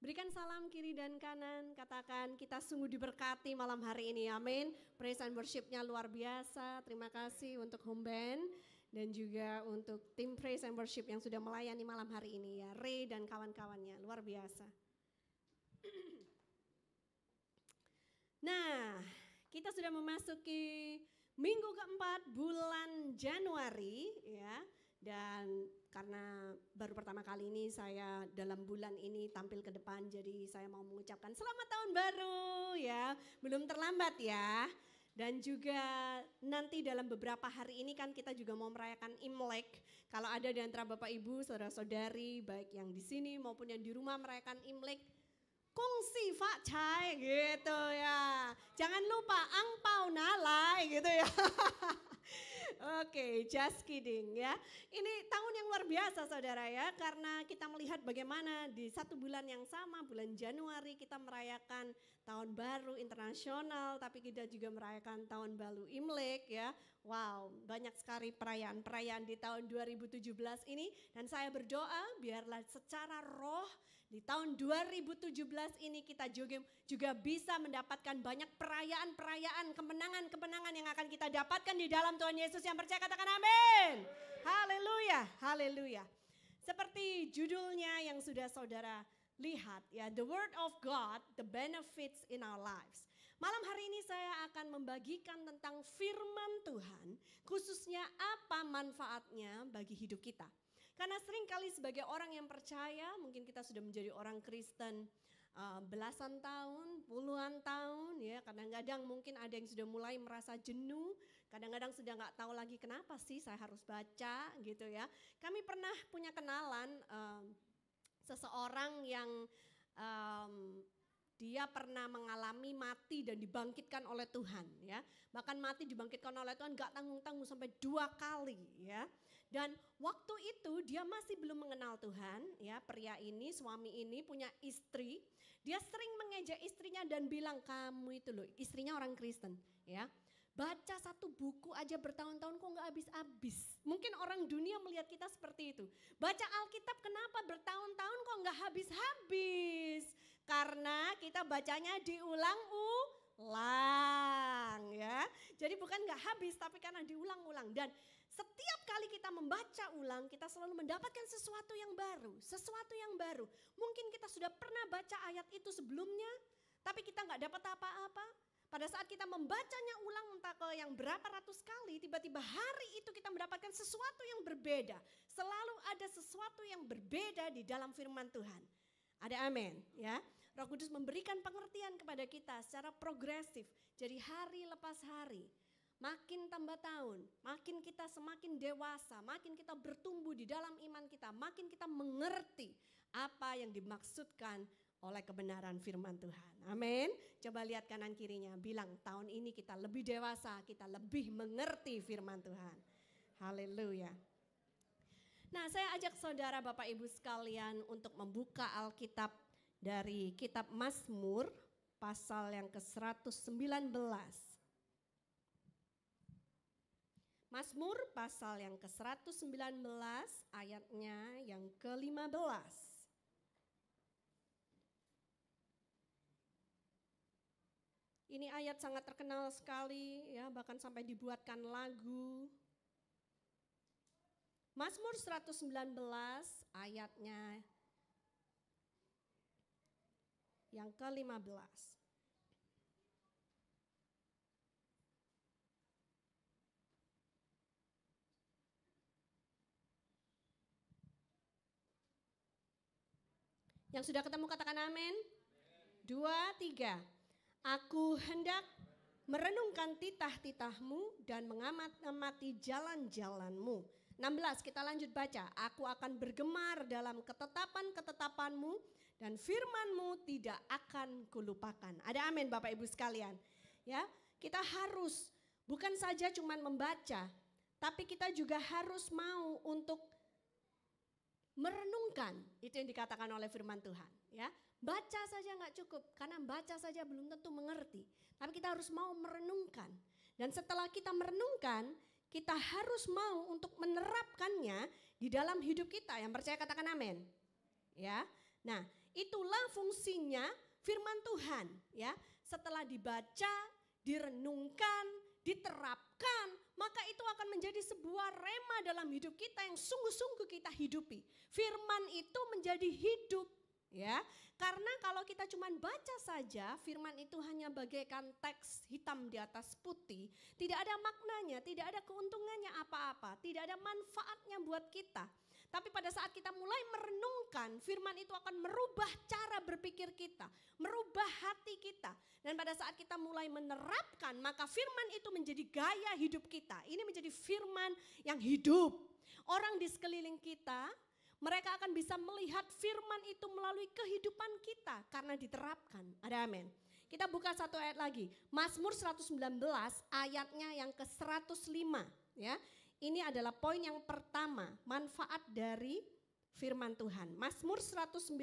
Berikan salam kiri dan kanan, katakan kita sungguh diberkati malam hari ini, amin. Praise and worship-nya luar biasa, terima kasih untuk home band dan juga untuk tim praise and worship yang sudah melayani malam hari ini ya, Ray dan kawan-kawannya, luar biasa. Nah, kita sudah memasuki minggu keempat bulan Januari ya. Dan karena baru pertama kali ini saya dalam bulan ini tampil ke depan, jadi saya mau mengucapkan selamat tahun baru ya, belum terlambat ya. Dan juga nanti dalam beberapa hari ini kan kita juga mau merayakan Imlek. Kalau ada di antara Bapak Ibu, saudara-saudari, baik yang di sini maupun yang di rumah merayakan Imlek, kongsi Pak Cai gitu ya. Jangan lupa angpau nalai gitu ya. Oke, just kidding ya. Ini tahun yang luar biasa saudara ya, karena kita melihat bagaimana di satu bulan yang sama, bulan Januari kita merayakan tahun baru internasional, tapi kita juga merayakan tahun baru Imlek ya. Wow, banyak sekali perayaan-perayaan di tahun 2017 ini, dan saya berdoa biarlah secara roh di tahun 2017 ini kita juga bisa mendapatkan banyak perayaan-perayaan, kemenangan-kemenangan yang akan kita dapatkan di dalam Tuhan Yesus. Yang percaya katakan amin. Haleluya, haleluya. Seperti judulnya yang sudah saudara lihat ya, The Word of God, the benefits in our lives. Malam hari ini saya akan membagikan tentang firman Tuhan, khususnya apa manfaatnya bagi hidup kita. Karena seringkali sebagai orang yang percaya, mungkin kita sudah menjadi orang Kristen belasan tahun, puluhan tahun ya. Kadang-kadang mungkin ada yang sudah mulai merasa jenuh, kadang-kadang sudah nggak tahu lagi kenapa sih saya harus baca gitu ya. Kami pernah punya kenalan seseorang yang dia pernah mengalami mati dan dibangkitkan oleh Tuhan ya. Bahkan mati dibangkitkan oleh Tuhan gak tanggung-tanggung sampai 2 kali ya. Dan waktu itu dia masih belum mengenal Tuhan ya, pria ini, suami ini punya istri. Dia sering mengejek istrinya dan bilang, kamu itu loh, istrinya orang Kristen ya. Baca satu buku aja bertahun-tahun kok gak habis-habis. Mungkin orang dunia melihat kita seperti itu. Baca Alkitab kenapa bertahun-tahun kok gak habis-habis. Karena kita bacanya diulang-ulang ya. Jadi bukan gak habis tapi karena diulang-ulang. Dan setiap kali kita membaca ulang, kita selalu mendapatkan sesuatu yang baru, sesuatu yang baru. Mungkin kita sudah pernah baca ayat itu sebelumnya, tapi kita nggak dapat apa-apa. Pada saat kita membacanya ulang entah ke yang berapa ratus kali, tiba-tiba hari itu kita mendapatkan sesuatu yang berbeda. Selalu ada sesuatu yang berbeda di dalam firman Tuhan. Ada amin ya. Roh Kudus memberikan pengertian kepada kita secara progresif. Jadi hari lepas hari. Makin tambah tahun, makin kita semakin dewasa, makin kita bertumbuh di dalam iman kita, makin kita mengerti apa yang dimaksudkan oleh kebenaran firman Tuhan. Amin. Coba lihat kanan kirinya, bilang tahun ini kita lebih dewasa, kita lebih mengerti firman Tuhan. Haleluya. Nah, saya ajak saudara Bapak Ibu sekalian untuk membuka Alkitab dari kitab Mazmur pasal yang ke-119. Mazmur pasal yang ke-119 ayatnya yang ke-15. Ini ayat sangat terkenal sekali ya, bahkan sampai dibuatkan lagu. Mazmur 119 ayatnya yang ke-15. Yang sudah ketemu katakan amin. 2, 3. Aku hendak merenungkan titah-titahmu dan mengamati jalan-jalanmu. 16 kita lanjut baca. Aku akan bergemar dalam ketetapan-ketetapanmu dan firmanmu tidak akan kulupakan. Ada amin Bapak Ibu sekalian. Ya, kita harus bukan saja cuma membaca, tapi kita juga harus mau untuk merenungkan, itu yang dikatakan oleh firman Tuhan ya. Baca saja nggak cukup, karena baca saja belum tentu mengerti. Tapi kita harus mau merenungkan. Dan setelah kita merenungkan, kita harus mau untuk menerapkannya di dalam hidup kita. Yang percaya katakan amin. Ya. Nah, itulah fungsinya firman Tuhan ya. Setelah dibaca, direnungkan, diterapkan, maka itu akan menjadi sebuah rema dalam hidup kita yang sungguh-sungguh kita hidupi. Firman itu menjadi hidup ya. Karena kalau kita cuma baca saja, firman itu hanya bagaikan teks hitam di atas putih, tidak ada maknanya, tidak ada keuntungannya apa-apa, tidak ada manfaatnya buat kita. Tapi pada saat kita mulai merenungkan, firman itu akan merubah cara berpikir kita, merubah hati kita. Dan pada saat kita mulai menerapkan, maka firman itu menjadi gaya hidup kita. Ini menjadi firman yang hidup. Orang di sekeliling kita, mereka akan bisa melihat firman itu melalui kehidupan kita karena diterapkan. Ada amin. Kita buka satu ayat lagi. Mazmur 119 ayatnya yang ke-105 ya. Ini adalah poin yang pertama, manfaat dari firman Tuhan. Mazmur 119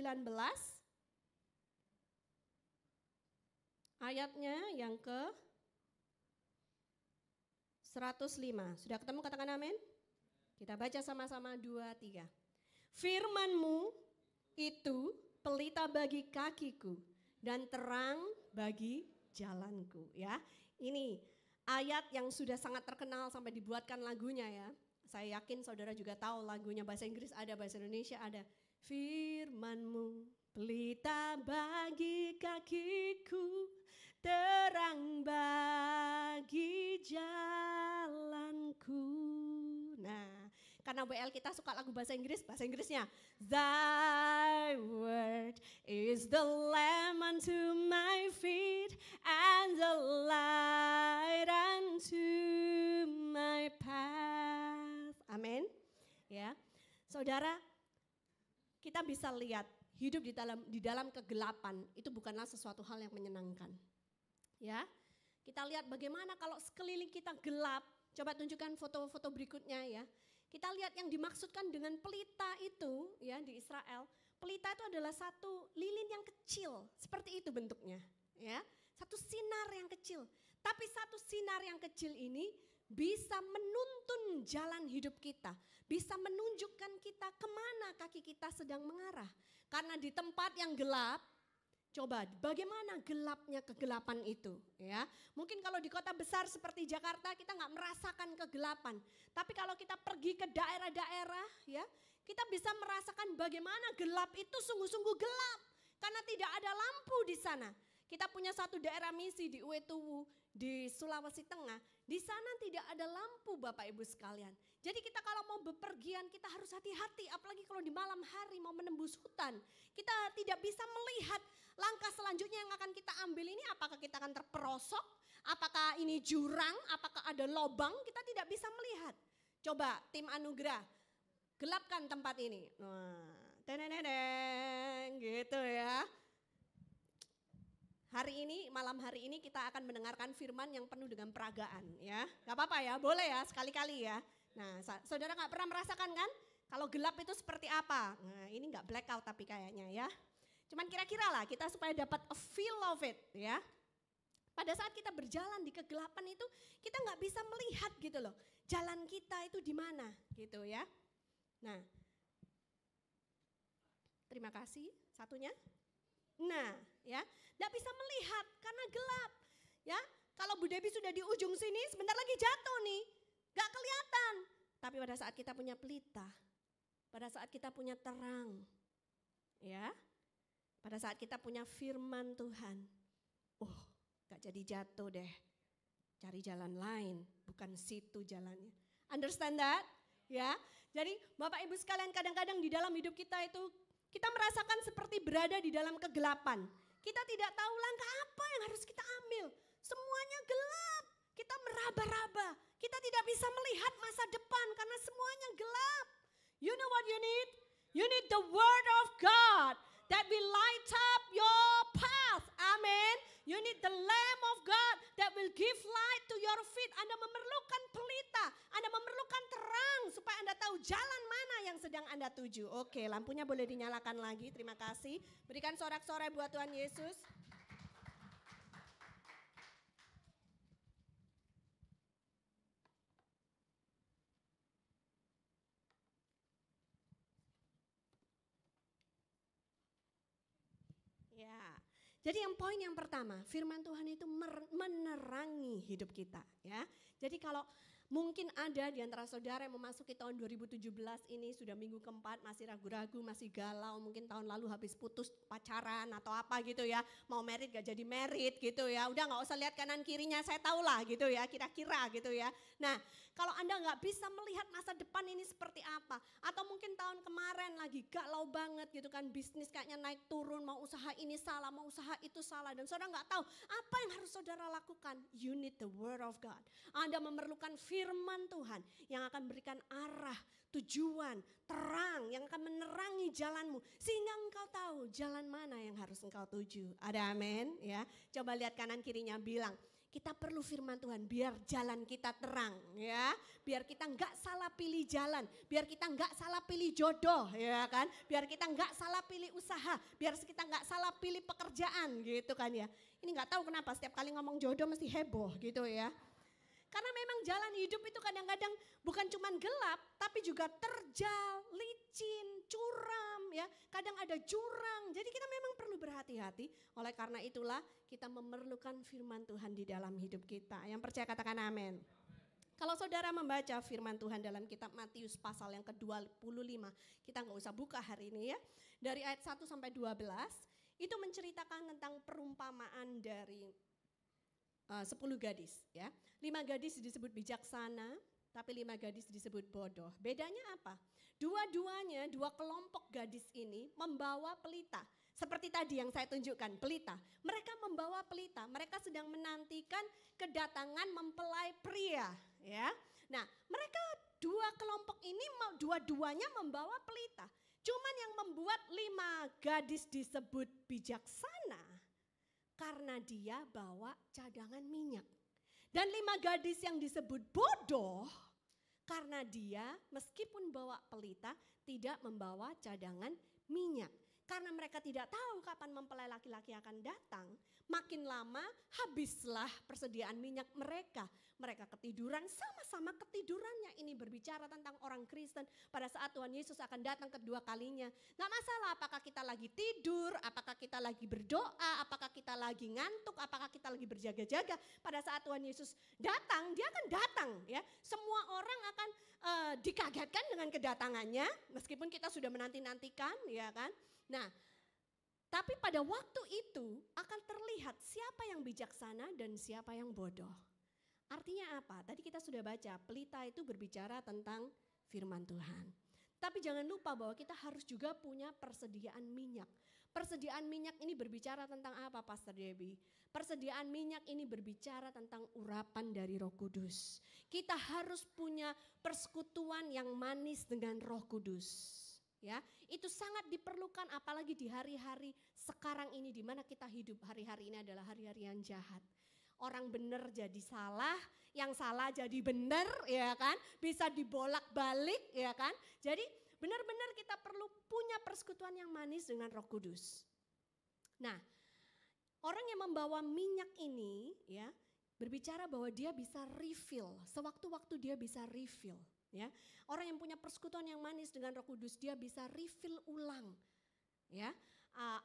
ayatnya yang ke-105. Sudah ketemu, katakan amin? Kita baca sama-sama 2, 3. Firman-Mu itu pelita bagi kakiku dan terang bagi jalanku ya. Ini ayat yang sudah sangat terkenal sampai dibuatkan lagunya ya. Saya yakin saudara juga tahu lagunya, bahasa Inggris ada, bahasa Indonesia ada. Firman-Mu pelita bagi kakiku, terang bagi jalanku. Nah, karena WL kita suka lagu bahasa Inggrisnya. Thy word is the lamp unto my feet and the light unto my path. Amin. Ya. Saudara, kita bisa lihat hidup di dalam kegelapan itu bukanlah sesuatu hal yang menyenangkan. Ya. Kita lihat bagaimana kalau sekeliling kita gelap. Coba tunjukkan foto-foto berikutnya ya. Kita lihat yang dimaksudkan dengan pelita itu ya di Israel. Pelita itu adalah satu lilin yang kecil, seperti itu bentuknya ya. Satu sinar yang kecil. Tapi satu sinar yang kecil ini bisa menuntun jalan hidup kita. Bisa menunjukkan kita kemana kaki kita sedang mengarah. Karena di tempat yang gelap, coba bagaimana gelapnya kegelapan itu ya. Mungkin kalau di kota besar seperti Jakarta kita nggak merasakan kegelapan. Tapi kalau kita pergi ke daerah-daerah ya, kita bisa merasakan bagaimana gelap itu sungguh-sungguh gelap. Karena tidak ada lampu di sana. Kita punya satu daerah misi di Uetuwu di Sulawesi Tengah. Di sana tidak ada lampu Bapak Ibu sekalian. Jadi kita kalau mau bepergian kita harus hati-hati. Apalagi kalau di malam hari mau menembus hutan. Kita tidak bisa melihat langkah selanjutnya yang akan kita ambil ini, apakah kita akan terperosok, apakah ini jurang, apakah ada lobang, kita tidak bisa melihat. Coba tim Anugerah, gelapkan tempat ini. Nah, teneneng, gitu ya. Malam hari ini kita akan mendengarkan firman yang penuh dengan peragaan ya. Gak apa-apa ya, boleh ya sekali-kali ya. Nah, saudara gak pernah merasakan kan? Kalau gelap itu seperti apa? Nah, ini gak blackout tapi kayaknya ya. Cuman kira-kira lah kita supaya dapat a feel of it ya. Pada saat kita berjalan di kegelapan itu kita nggak bisa melihat gitu loh. Jalan kita itu di mana gitu ya. Nah, terima kasih satunya. Nah ya, nggak bisa melihat karena gelap ya. Kalau Bu Debi sudah di ujung sini sebentar lagi jatuh nih. Nggak kelihatan. Tapi pada saat kita punya pelita, pada saat kita punya terang ya. Pada saat kita punya firman Tuhan, gak jadi jatuh deh. Cari jalan lain, bukan situ jalannya. Understand that? Ya. Jadi Bapak Ibu sekalian kadang-kadang di dalam hidup kita itu, kita merasakan seperti berada di dalam kegelapan. Kita tidak tahu langkah apa yang harus kita ambil. Semuanya gelap, kita meraba-raba. Kita tidak bisa melihat masa depan karena semuanya gelap. You know what you need? You need the word of God that will light up your path. Amen. You need the lamp of God that will give light to your feet. Anda memerlukan pelita, Anda memerlukan terang supaya Anda tahu jalan mana yang sedang Anda tuju. Oke, lampunya boleh dinyalakan lagi. Terima kasih. Berikan sorak-sorai buat Tuhan Yesus. Jadi poin yang pertama, firman Tuhan itu menerangi hidup kita, ya. Jadi kalau mungkin ada di antara saudara yang memasuki tahun 2017 ini sudah minggu keempat, masih ragu-ragu, masih galau, mungkin tahun lalu habis putus pacaran atau apa gitu ya, mau merit gak jadi merit gitu ya, udah gak usah lihat kanan kirinya, saya tahu lah gitu ya, kira-kira gitu ya. Nah, kalau Anda gak bisa melihat masa depan ini seperti apa, atau mungkin tahun kemarin lagi galau banget gitu kan, bisnis kayaknya naik turun, mau usaha ini salah, mau usaha itu salah, dan saudara gak tahu apa yang harus saudara lakukan. You need the word of God. Anda memerlukan firman Tuhan yang akan berikan arah, tujuan, terang, yang akan menerangi jalanmu. Sehingga engkau tahu jalan mana yang harus engkau tuju. Ada amin ya. Coba lihat kanan kirinya, bilang, kita perlu firman Tuhan biar jalan kita terang ya. Biar kita enggak salah pilih jalan, biar kita enggak salah pilih jodoh ya kan. Biar kita enggak salah pilih usaha, biar kita enggak salah pilih pekerjaan gitu kan ya. Ini enggak tahu kenapa setiap kali ngomong jodoh mesti heboh gitu ya. Karena memang jalan hidup itu kadang-kadang bukan cuma gelap, tapi juga terjal, licin, curam ya. Kadang ada jurang, jadi kita memang perlu berhati-hati. Oleh karena itulah kita memerlukan firman Tuhan di dalam hidup kita. Yang percaya katakan amin. Kalau saudara membaca firman Tuhan dalam kitab Matius pasal yang ke-25, kita nggak usah buka hari ini ya. Dari ayat 1 sampai 12, itu menceritakan tentang perumpamaan dari 10 gadis ya. 5 gadis disebut bijaksana, tapi 5 gadis disebut bodoh. Bedanya apa? Dua-duanya, dua kelompok gadis ini membawa pelita. Seperti tadi yang saya tunjukkan, pelita. Mereka membawa pelita, mereka sedang menantikan kedatangan mempelai pria ya. Nah, mereka dua kelompok ini dua-duanya membawa pelita. Cuman yang membuat 5 gadis disebut bijaksana karena dia bawa cadangan minyak. Dan 5 gadis yang disebut bodoh karena dia meskipun bawa pelita tidak membawa cadangan minyak. Karena mereka tidak tahu kapan mempelai laki-laki akan datang, makin lama habislah persediaan minyak mereka. Mereka ketiduran, sama-sama ketidurannya. Ini berbicara tentang orang Kristen pada saat Tuhan Yesus akan datang kedua kalinya. Gak masalah apakah kita lagi tidur, apakah kita lagi berdoa, apakah kita lagi ngantuk, apakah kita lagi berjaga-jaga. Pada saat Tuhan Yesus datang, dia akan datang ya. Semua orang akan dikagetkan dengan kedatangannya, meskipun kita sudah menanti-nantikan ya kan. Nah, tapi pada waktu itu akan terlihat siapa yang bijaksana dan siapa yang bodoh. Artinya apa? Tadi kita sudah baca, pelita itu berbicara tentang firman Tuhan. Tapi jangan lupa bahwa kita harus juga punya persediaan minyak. Persediaan minyak ini berbicara tentang apa, Pastor Debbie? Persediaan minyak ini berbicara tentang urapan dari Roh Kudus. Kita harus punya persekutuan yang manis dengan Roh Kudus. Ya, itu sangat diperlukan apalagi di hari-hari sekarang ini di mana kita hidup. Hari-hari ini adalah hari-hari yang jahat. Orang benar jadi salah, yang salah jadi benar ya kan, bisa dibolak-balik ya kan. Jadi benar-benar kita perlu punya persekutuan yang manis dengan Roh Kudus. Nah, orang yang membawa minyak ini ya berbicara bahwa dia bisa refill, sewaktu-waktu dia bisa refill ya. Orang yang punya persekutuan yang manis dengan Roh Kudus, dia bisa refill ulang ya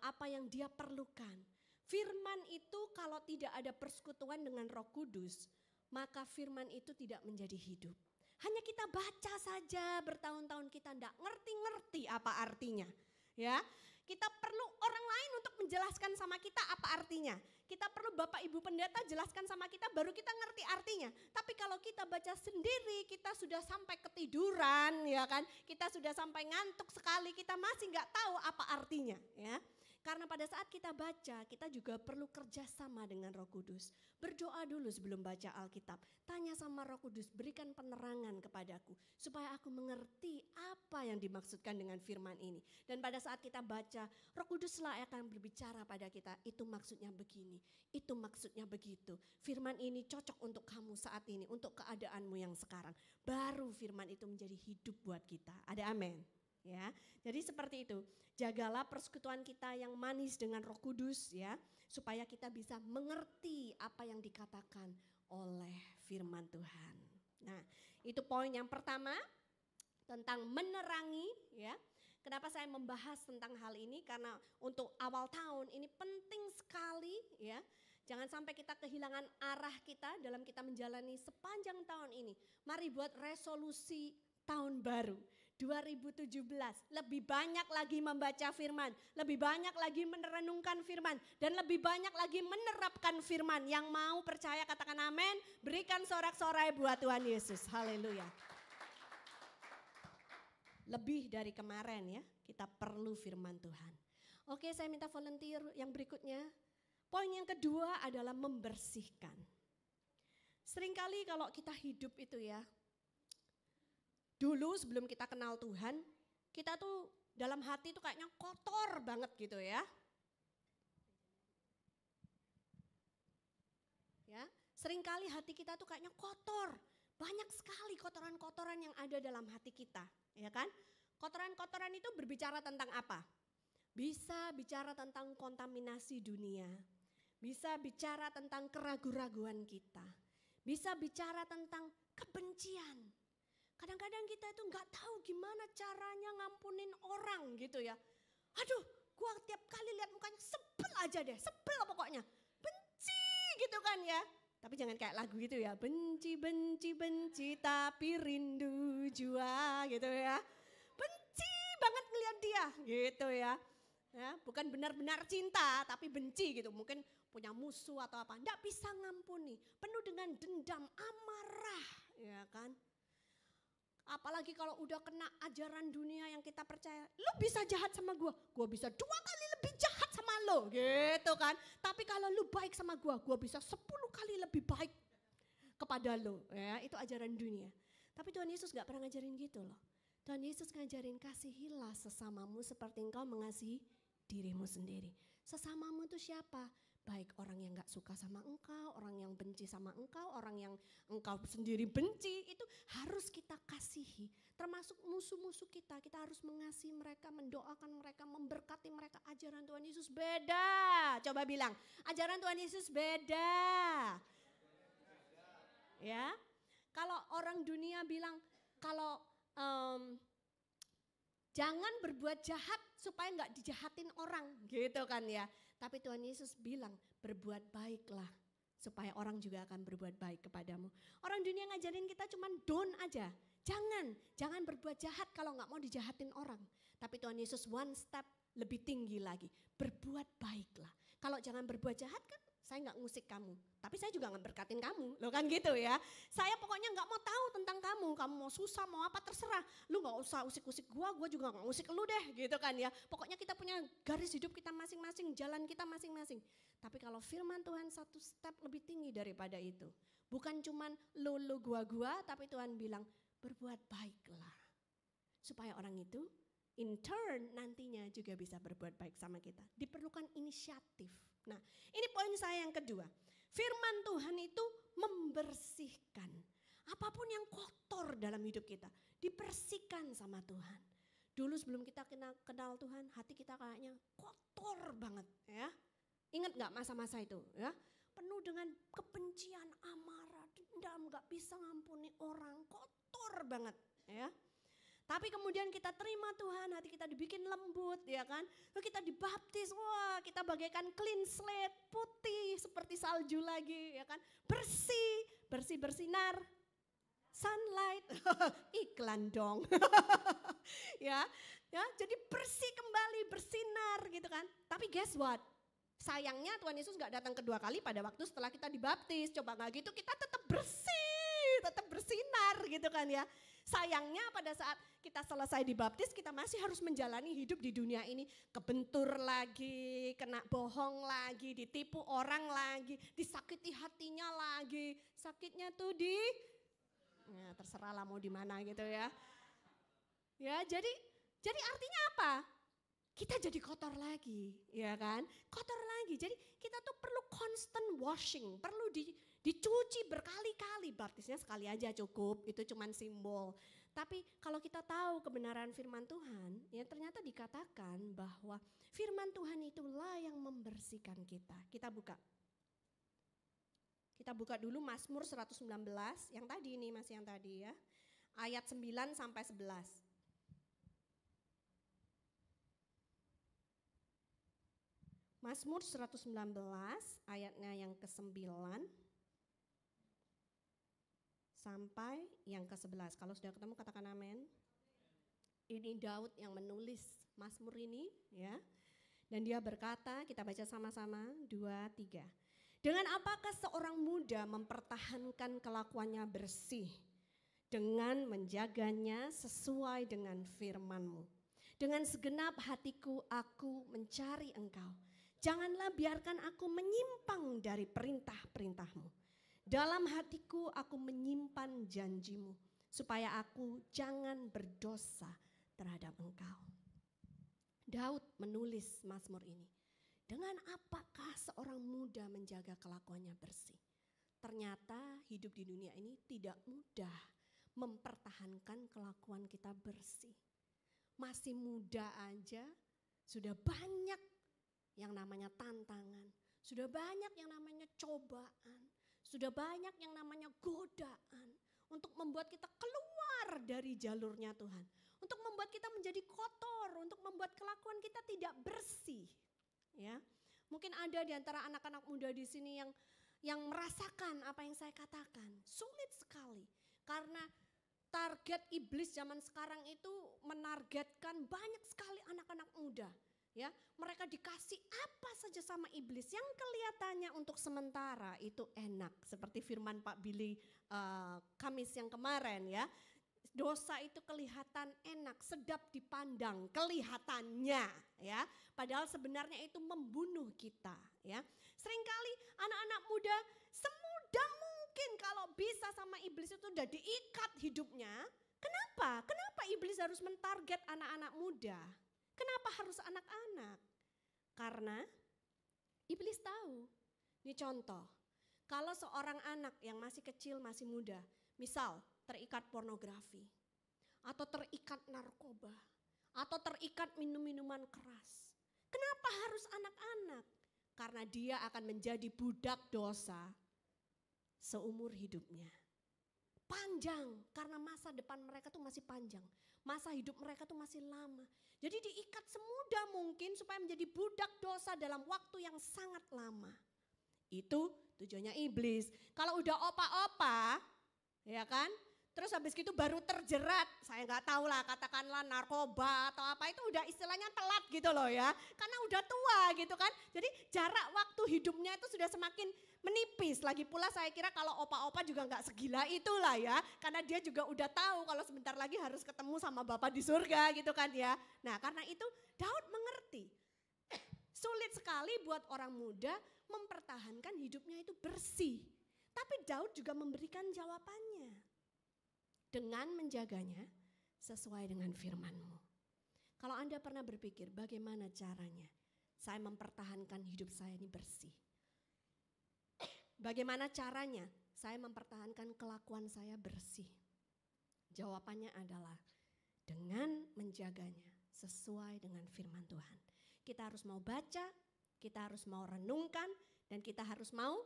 apa yang dia perlukan. Firman itu kalau tidak ada persekutuan dengan Roh Kudus, maka firman itu tidak menjadi hidup. Hanya kita baca saja bertahun-tahun, kita tidak ngerti-ngerti apa artinya. Ya, kita perlu orang lain untuk menjelaskan sama kita apa artinya. Kita perlu Bapak Ibu Pendeta jelaskan sama kita baru kita ngerti artinya. Tapi kalau kita baca sendiri, kita sudah sampai ketiduran ya kan. Kita sudah sampai ngantuk sekali, kita masih nggak tahu apa artinya ya. Karena pada saat kita baca, kita juga perlu kerjasama dengan Roh Kudus. Berdoa dulu sebelum baca Alkitab. Tanya sama Roh Kudus, berikan penerangan kepadaku. Supaya aku mengerti apa yang dimaksudkan dengan firman ini. Dan pada saat kita baca, Roh Kuduslah akan berbicara pada kita. Itu maksudnya begini, itu maksudnya begitu. Firman ini cocok untuk kamu saat ini, untuk keadaanmu yang sekarang. Baru firman itu menjadi hidup buat kita. Ada amin. Ya, jadi seperti itu. Jagalah persekutuan kita yang manis dengan Roh Kudus ya, supaya kita bisa mengerti apa yang dikatakan oleh firman Tuhan. Nah, itu poin yang pertama tentang menerangi ya. Kenapa saya membahas tentang hal ini? Karena untuk awal tahun ini penting sekali ya. Jangan sampai kita kehilangan arah kita dalam kita menjalani sepanjang tahun ini. Mari buat resolusi tahun baru 2017. Lebih banyak lagi membaca firman, lebih banyak lagi merenungkan firman, dan lebih banyak lagi menerapkan firman. Yang mau percaya katakan amin, berikan sorak-sorai buat Tuhan Yesus. Haleluya. Lebih dari kemarin ya, kita perlu firman Tuhan. Oke, saya minta volunteer yang berikutnya. Poin yang kedua adalah membersihkan. Seringkali kalau kita hidup itu ya, dulu sebelum kita kenal Tuhan, kita tuh dalam hati tuh kayaknya kotor banget gitu ya. Ya, seringkali hati kita tuh kayaknya kotor. Banyak sekali kotoran-kotoran yang ada dalam hati kita, ya kan? Kotoran-kotoran itu berbicara tentang apa? Bisa bicara tentang kontaminasi dunia. Bisa bicara tentang keraguan-raguan kita. Bisa bicara tentang kebencian. Kadang-kadang kita itu nggak tahu gimana caranya ngampunin orang gitu ya. Aduh, gua tiap kali lihat mukanya sebel aja deh, sebel pokoknya. Benci gitu kan ya. Tapi jangan kayak lagu gitu ya. Benci, benci, benci, tapi rindu jua gitu ya. Benci banget ngeliat dia gitu ya. Ya, bukan benar-benar cinta tapi benci gitu, mungkin punya musuh atau apa, enggak bisa ngampuni, penuh dengan dendam, amarah, ya kan. Apalagi kalau udah kena ajaran dunia yang kita percaya, lu bisa jahat sama gua bisa 2 kali lebih jahat sama lo, gitu kan. Tapi kalau lu baik sama gua bisa 10 kali lebih baik kepada lo, ya itu ajaran dunia. Tapi Tuhan Yesus gak pernah ngajarin gitu loh. Tuhan Yesus ngajarin kasihilah sesamamu seperti engkau mengasihi dirimu sendiri. Sesamamu itu siapa? Baik orang yang gak suka sama engkau, orang yang benci sama engkau, orang yang engkau sendiri benci, itu harus kita kasihi. Termasuk musuh-musuh kita harus mengasihi mereka, mendoakan mereka, memberkati mereka. Ajaran Tuhan Yesus beda. Coba bilang, ajaran Tuhan Yesus beda. Ya, kalau orang dunia bilang, kalau jangan berbuat jahat supaya nggak dijahatin orang gitu kan ya. Tapi Tuhan Yesus bilang berbuat baiklah supaya orang juga akan berbuat baik kepadamu. Orang dunia ngajarin kita cuman don't aja. Jangan berbuat jahat kalau nggak mau dijahatin orang. Tapi Tuhan Yesus one step lebih tinggi lagi. Berbuat baiklah. Kalau jangan berbuat jahat kan saya nggak ngusik kamu. Tapi saya juga nggak berkatin kamu. Loh kan gitu ya. Saya pokoknya nggak mau tahu tentang kamu. Kamu mau susah mau apa terserah. Lu nggak usah usik-usik gua juga nggak usik lu deh gitu kan ya. Pokoknya kita punya garis hidup kita masing-masing. Jalan kita masing-masing. Tapi kalau firman Tuhan satu step lebih tinggi daripada itu. Bukan cuman lu gua. Tapi Tuhan bilang berbuat baiklah. Supaya orang itu in turn nantinya juga bisa berbuat baik sama kita. Diperlukan inisiatif. Nah, ini poin saya yang kedua. Firman Tuhan itu membersihkan. Apapun yang kotor dalam hidup kita, dibersihkan sama Tuhan. Dulu sebelum kita kenal Tuhan, hati kita kayaknya kotor banget ya. Ingat gak masa-masa itu ya? Penuh dengan kebencian, amarah, dendam, gak bisa ngampuni orang, kotor banget ya. Tapi kemudian kita terima Tuhan, hati kita dibikin lembut ya kan. Lalu kita dibaptis, wah kita bagaikan clean slate, putih seperti salju lagi ya kan. Bersih bersinar, sunlight, iklan dong. ya, jadi bersih kembali, bersinar gitu kan. Tapi guess what? Sayangnya Tuhan Yesus gak datang kedua kali pada waktu setelah kita dibaptis. Coba gak gitu kita tetap bersih, tetap bersinar gitu kan ya. Sayangnya pada saat kita selesai dibaptis kita masih harus menjalani hidup di dunia ini. Kebentur lagi, kena bohong lagi, ditipu orang lagi, disakiti hatinya lagi. Sakitnya tuh ya terserah lah mau di mana gitu ya. Ya jadi artinya apa? Kita jadi kotor lagi, ya kan? Kotor lagi. Jadi kita tuh perlu constant washing, perlu dicuci berkali-kali. Baptisnya sekali aja cukup, itu cuman simbol. Tapi kalau kita tahu kebenaran firman Tuhan, ya ternyata dikatakan bahwa firman Tuhan itulah yang membersihkan kita. Kita buka dulu Mazmur 119, yang tadi ini masih yang tadi ya. Ayat 9 sampai 11. Mazmur 119 ayatnya yang ke-9 sampai yang ke-11. Kalau sudah ketemu katakan amin. Ini Daud yang menulis Mazmur ini ya. Dan dia berkata, kita baca sama-sama 2, 3. Dengan apakah seorang muda mempertahankan kelakuannya bersih? Dengan menjaganya sesuai dengan firman-Mu. Dengan segenap hatiku aku mencari Engkau. Janganlah biarkan aku menyimpang dari perintah-perintah-Mu. Dalam hatiku aku menyimpan janji-Mu, supaya aku jangan berdosa terhadap Engkau. Daud menulis Mazmur ini. Dengan apakah seorang muda menjaga kelakuannya bersih? Ternyata hidup di dunia ini tidak mudah mempertahankan kelakuan kita bersih. Masih muda aja sudah banyak yang namanya tantangan, sudah banyak yang namanya cobaan, sudah banyak yang namanya godaan untuk membuat kita keluar dari jalurnya Tuhan, untuk membuat kita menjadi kotor, untuk membuat kelakuan kita tidak bersih. Ya, mungkin ada di antara anak-anak muda di sini yang merasakan apa yang saya katakan, sulit sekali karena target iblis zaman sekarang itu menargetkan banyak sekali anak-anak muda. Ya, mereka dikasih apa saja sama iblis yang kelihatannya untuk sementara itu enak, seperti firman Pak Billy Kamis yang kemarin ya. Dosa itu kelihatan enak, sedap dipandang kelihatannya ya. Padahal sebenarnya itu membunuh kita ya. Seringkali anak-anak muda semudah mungkin kalau bisa sama iblis itu udah diikat hidupnya. Kenapa? Kenapa iblis harus mentarget anak-anak muda? Kenapa harus anak-anak? Karena iblis tahu. Ini contoh, kalau seorang anak yang masih kecil, masih muda, misal terikat pornografi, atau terikat narkoba, atau terikat minum-minuman keras. Kenapa harus anak-anak? Karena dia akan menjadi budak dosa seumur hidupnya. Panjang, karena masa depan mereka tuh masih panjang. Masa hidup mereka tuh masih lama. Jadi diikat semudah mungkin supaya menjadi budak dosa dalam waktu yang sangat lama. Itu tujuannya iblis. Kalau udah opa-opa, ya kan? Terus habis gitu baru terjerat, saya nggak tahu lah katakanlah narkoba atau apa, itu udah istilahnya telat gitu loh ya. Karena udah tua gitu kan. Jadi jarak waktu hidupnya itu sudah semakin menipis. Lagi pula saya kira kalau opa-opa juga nggak segila itulah ya. Karena dia juga udah tahu kalau sebentar lagi harus ketemu sama Bapa di surga gitu kan ya. Nah karena itu Daud mengerti. Sulit sekali buat orang muda mempertahankan hidupnya itu bersih. Tapi Daud juga memberikan jawabannya. Dengan menjaganya sesuai dengan firman-Mu. Kalau Anda pernah berpikir bagaimana caranya saya mempertahankan hidup saya ini bersih. Bagaimana caranya saya mempertahankan kelakuan saya bersih. Jawabannya adalah dengan menjaganya sesuai dengan firman Tuhan. Kita harus mau baca, kita harus mau renungkan, dan kita harus mau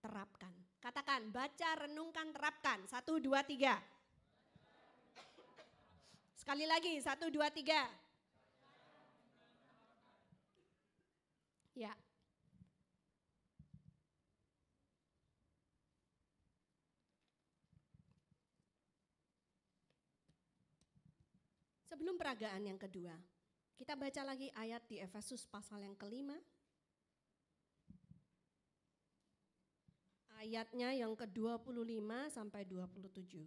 terapkan. Katakan baca, renungkan, terapkan. 1, 2, 3. Sekali lagi, 1, 2, 3. Ya. Sebelum peragaan yang kedua, kita baca lagi ayat di Efesus pasal yang ke-5. Ayatnya yang ke-25 sampai 27.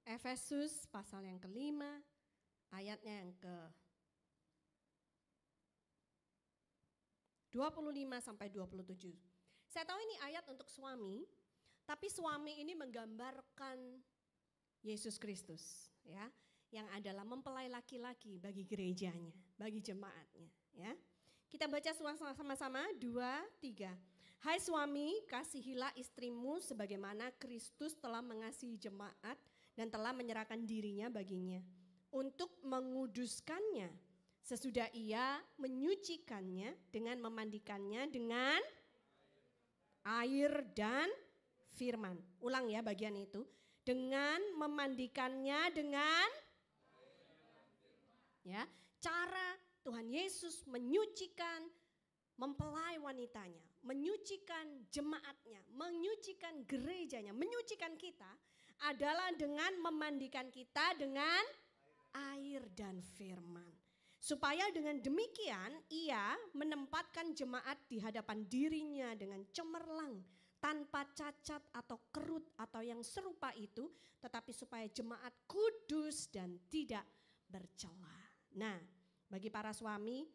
Efesus pasal yang ke-5, ayatnya yang ke-25 sampai 27. Saya tahu ini ayat untuk suami, tapi suami ini menggambarkan Yesus Kristus ya, yang adalah mempelai laki-laki bagi gerejanya, bagi jemaatnya ya. Kita baca sama-sama 2, 3. Hai suami, kasihilah istrimu sebagaimana Kristus telah mengasihi jemaat dan telah menyerahkan dirinya baginya untuk menguduskannya sesudah ia menyucikannya dengan memandikannya dengan air dan firman. Ulang ya bagian itu. Dengan memandikannya dengan Ya, cara Tuhan Yesus menyucikan mempelai wanitanya, menyucikan jemaatnya, menyucikan gerejanya, menyucikan kita adalah dengan memandikan kita dengan air dan firman. Supaya dengan demikian ia menempatkan jemaat di hadapan dirinya dengan cemerlang, tanpa cacat atau kerut atau yang serupa itu, tetapi supaya jemaat kudus dan tidak bercela. Nah, bagi para suami,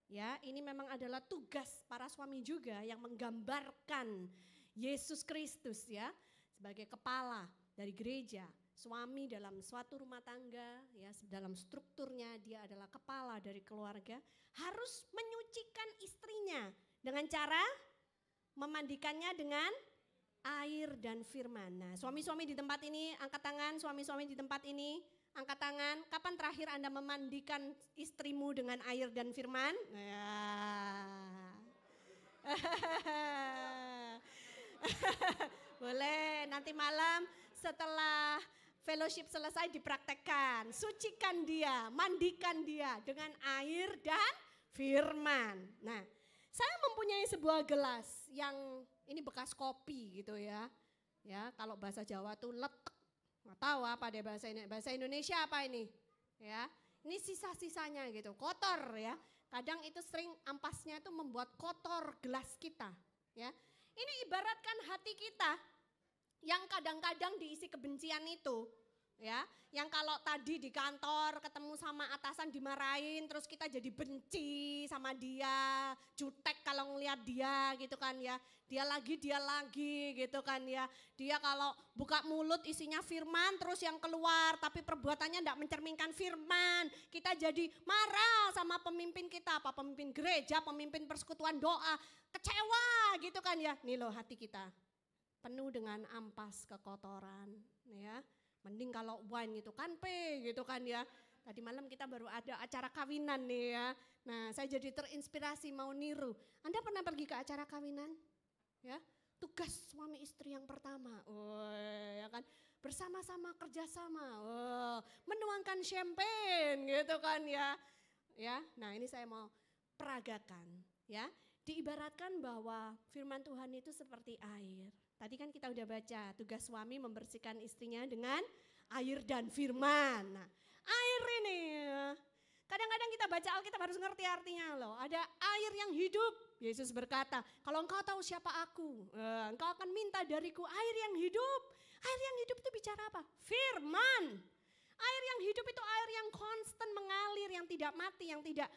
ya, ini memang adalah tugas para suami juga yang menggambarkan Yesus Kristus ya sebagai kepala dari gereja. Suami dalam suatu rumah tangga, ya, dalam strukturnya dia adalah kepala dari keluarga, harus menyucikan istrinya dengan cara memandikannya dengan air dan firman. Nah, suami-suami di tempat ini angkat tangan, suami-suami di tempat ini angkat tangan. Kapan terakhir Anda memandikan istrimu dengan air dan firman? Ya. Boleh, nanti malam setelah fellowship selesai dipraktekkan. Sucikan dia, mandikan dia dengan air dan firman. Nah, saya mempunyai sebuah gelas yang ini bekas kopi gitu ya. Ya, kalau bahasa Jawa tuh letek. Nggak tahu apa deh bahasa Indonesia apa ini? Ya, ini sisa-sisanya gitu, kotor ya. Kadang itu sering ampasnya itu membuat kotor gelas kita. Ya, ini ibaratkan hati kita yang kadang-kadang diisi kebencian itu, ya, yang kalau tadi di kantor ketemu sama atasan dimarahin, terus kita jadi benci sama dia, jutek kalau ngelihat dia gitu kan ya, dia lagi gitu kan ya, dia kalau buka mulut isinya firman terus yang keluar, tapi perbuatannya tidak mencerminkan firman, kita jadi marah sama pemimpin kita, apa pemimpin gereja, pemimpin persekutuan doa, kecewa gitu kan ya, nih loh hati kita. Penuh dengan ampas kekotoran ya. Mending kalau wine gitu kan gitu kan ya. Tadi malam kita baru ada acara kawinan nih ya. Nah, saya jadi terinspirasi mau niru. Anda pernah pergi ke acara kawinan? Ya, tugas suami istri yang pertama. Oh, ya kan, bersama-sama kerjasama. Oh, menuangkan champagne gitu kan ya. Ya, nah ini saya mau peragakan ya. Diibaratkan bahwa firman Tuhan itu seperti air. Tadi kan kita udah baca, tugas suami membersihkan istrinya dengan air dan firman. Nah, air ini, kadang-kadang kita baca Alkitab harus ngerti artinya loh. Ada air yang hidup, Yesus berkata, kalau engkau tahu siapa aku, engkau akan minta dariku air yang hidup. Air yang hidup itu bicara apa? Firman. Air yang hidup itu air yang konstan mengalir, yang tidak mati, yang tidak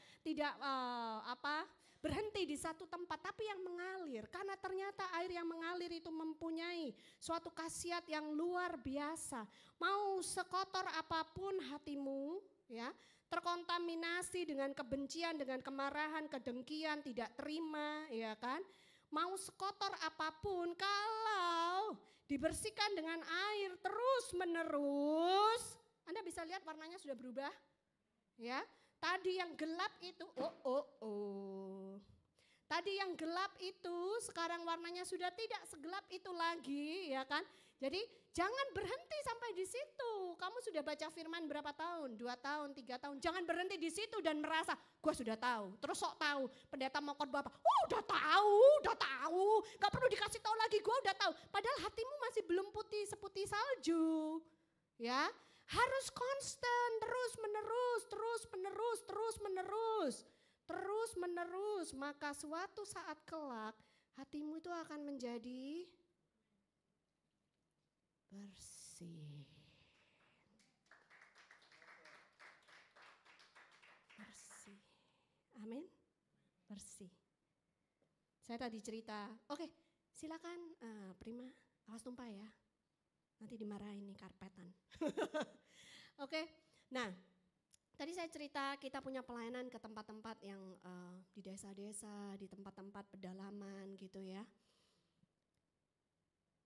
berhenti di satu tempat, tapi yang mengalir. Karena ternyata air yang mengalir itu mempunyai suatu khasiat yang luar biasa. Mau sekotor apapun hatimu, ya, terkontaminasi dengan kebencian, dengan kemarahan, kedengkian, tidak terima, ya kan? Mau sekotor apapun, kalau dibersihkan dengan air terus menerus, Anda bisa lihat warnanya sudah berubah, ya. Tadi yang gelap itu, tadi yang gelap itu sekarang warnanya sudah tidak segelap itu lagi, ya kan? Jadi jangan berhenti sampai di situ. Kamu sudah baca firman berapa tahun? 2 tahun, 3 tahun. Jangan berhenti di situ dan merasa, gua sudah tahu. Terus sok tahu. Pendeta mau khotbah apa? Udah tahu. Gak perlu dikasih tahu lagi, gua udah tahu. Padahal hatimu masih belum putih seputih salju, ya. Harus konstan, terus menerus, maka suatu saat kelak hatimu itu akan menjadi bersih. Bersih. Amin. Bersih. Saya tadi cerita, oke, silakan Prima, awas tumpah ya. Nanti dimarahin nih karpetan. Oke, nah tadi saya cerita kita punya pelayanan ke tempat-tempat yang di desa-desa, di tempat-tempat pedalaman gitu ya.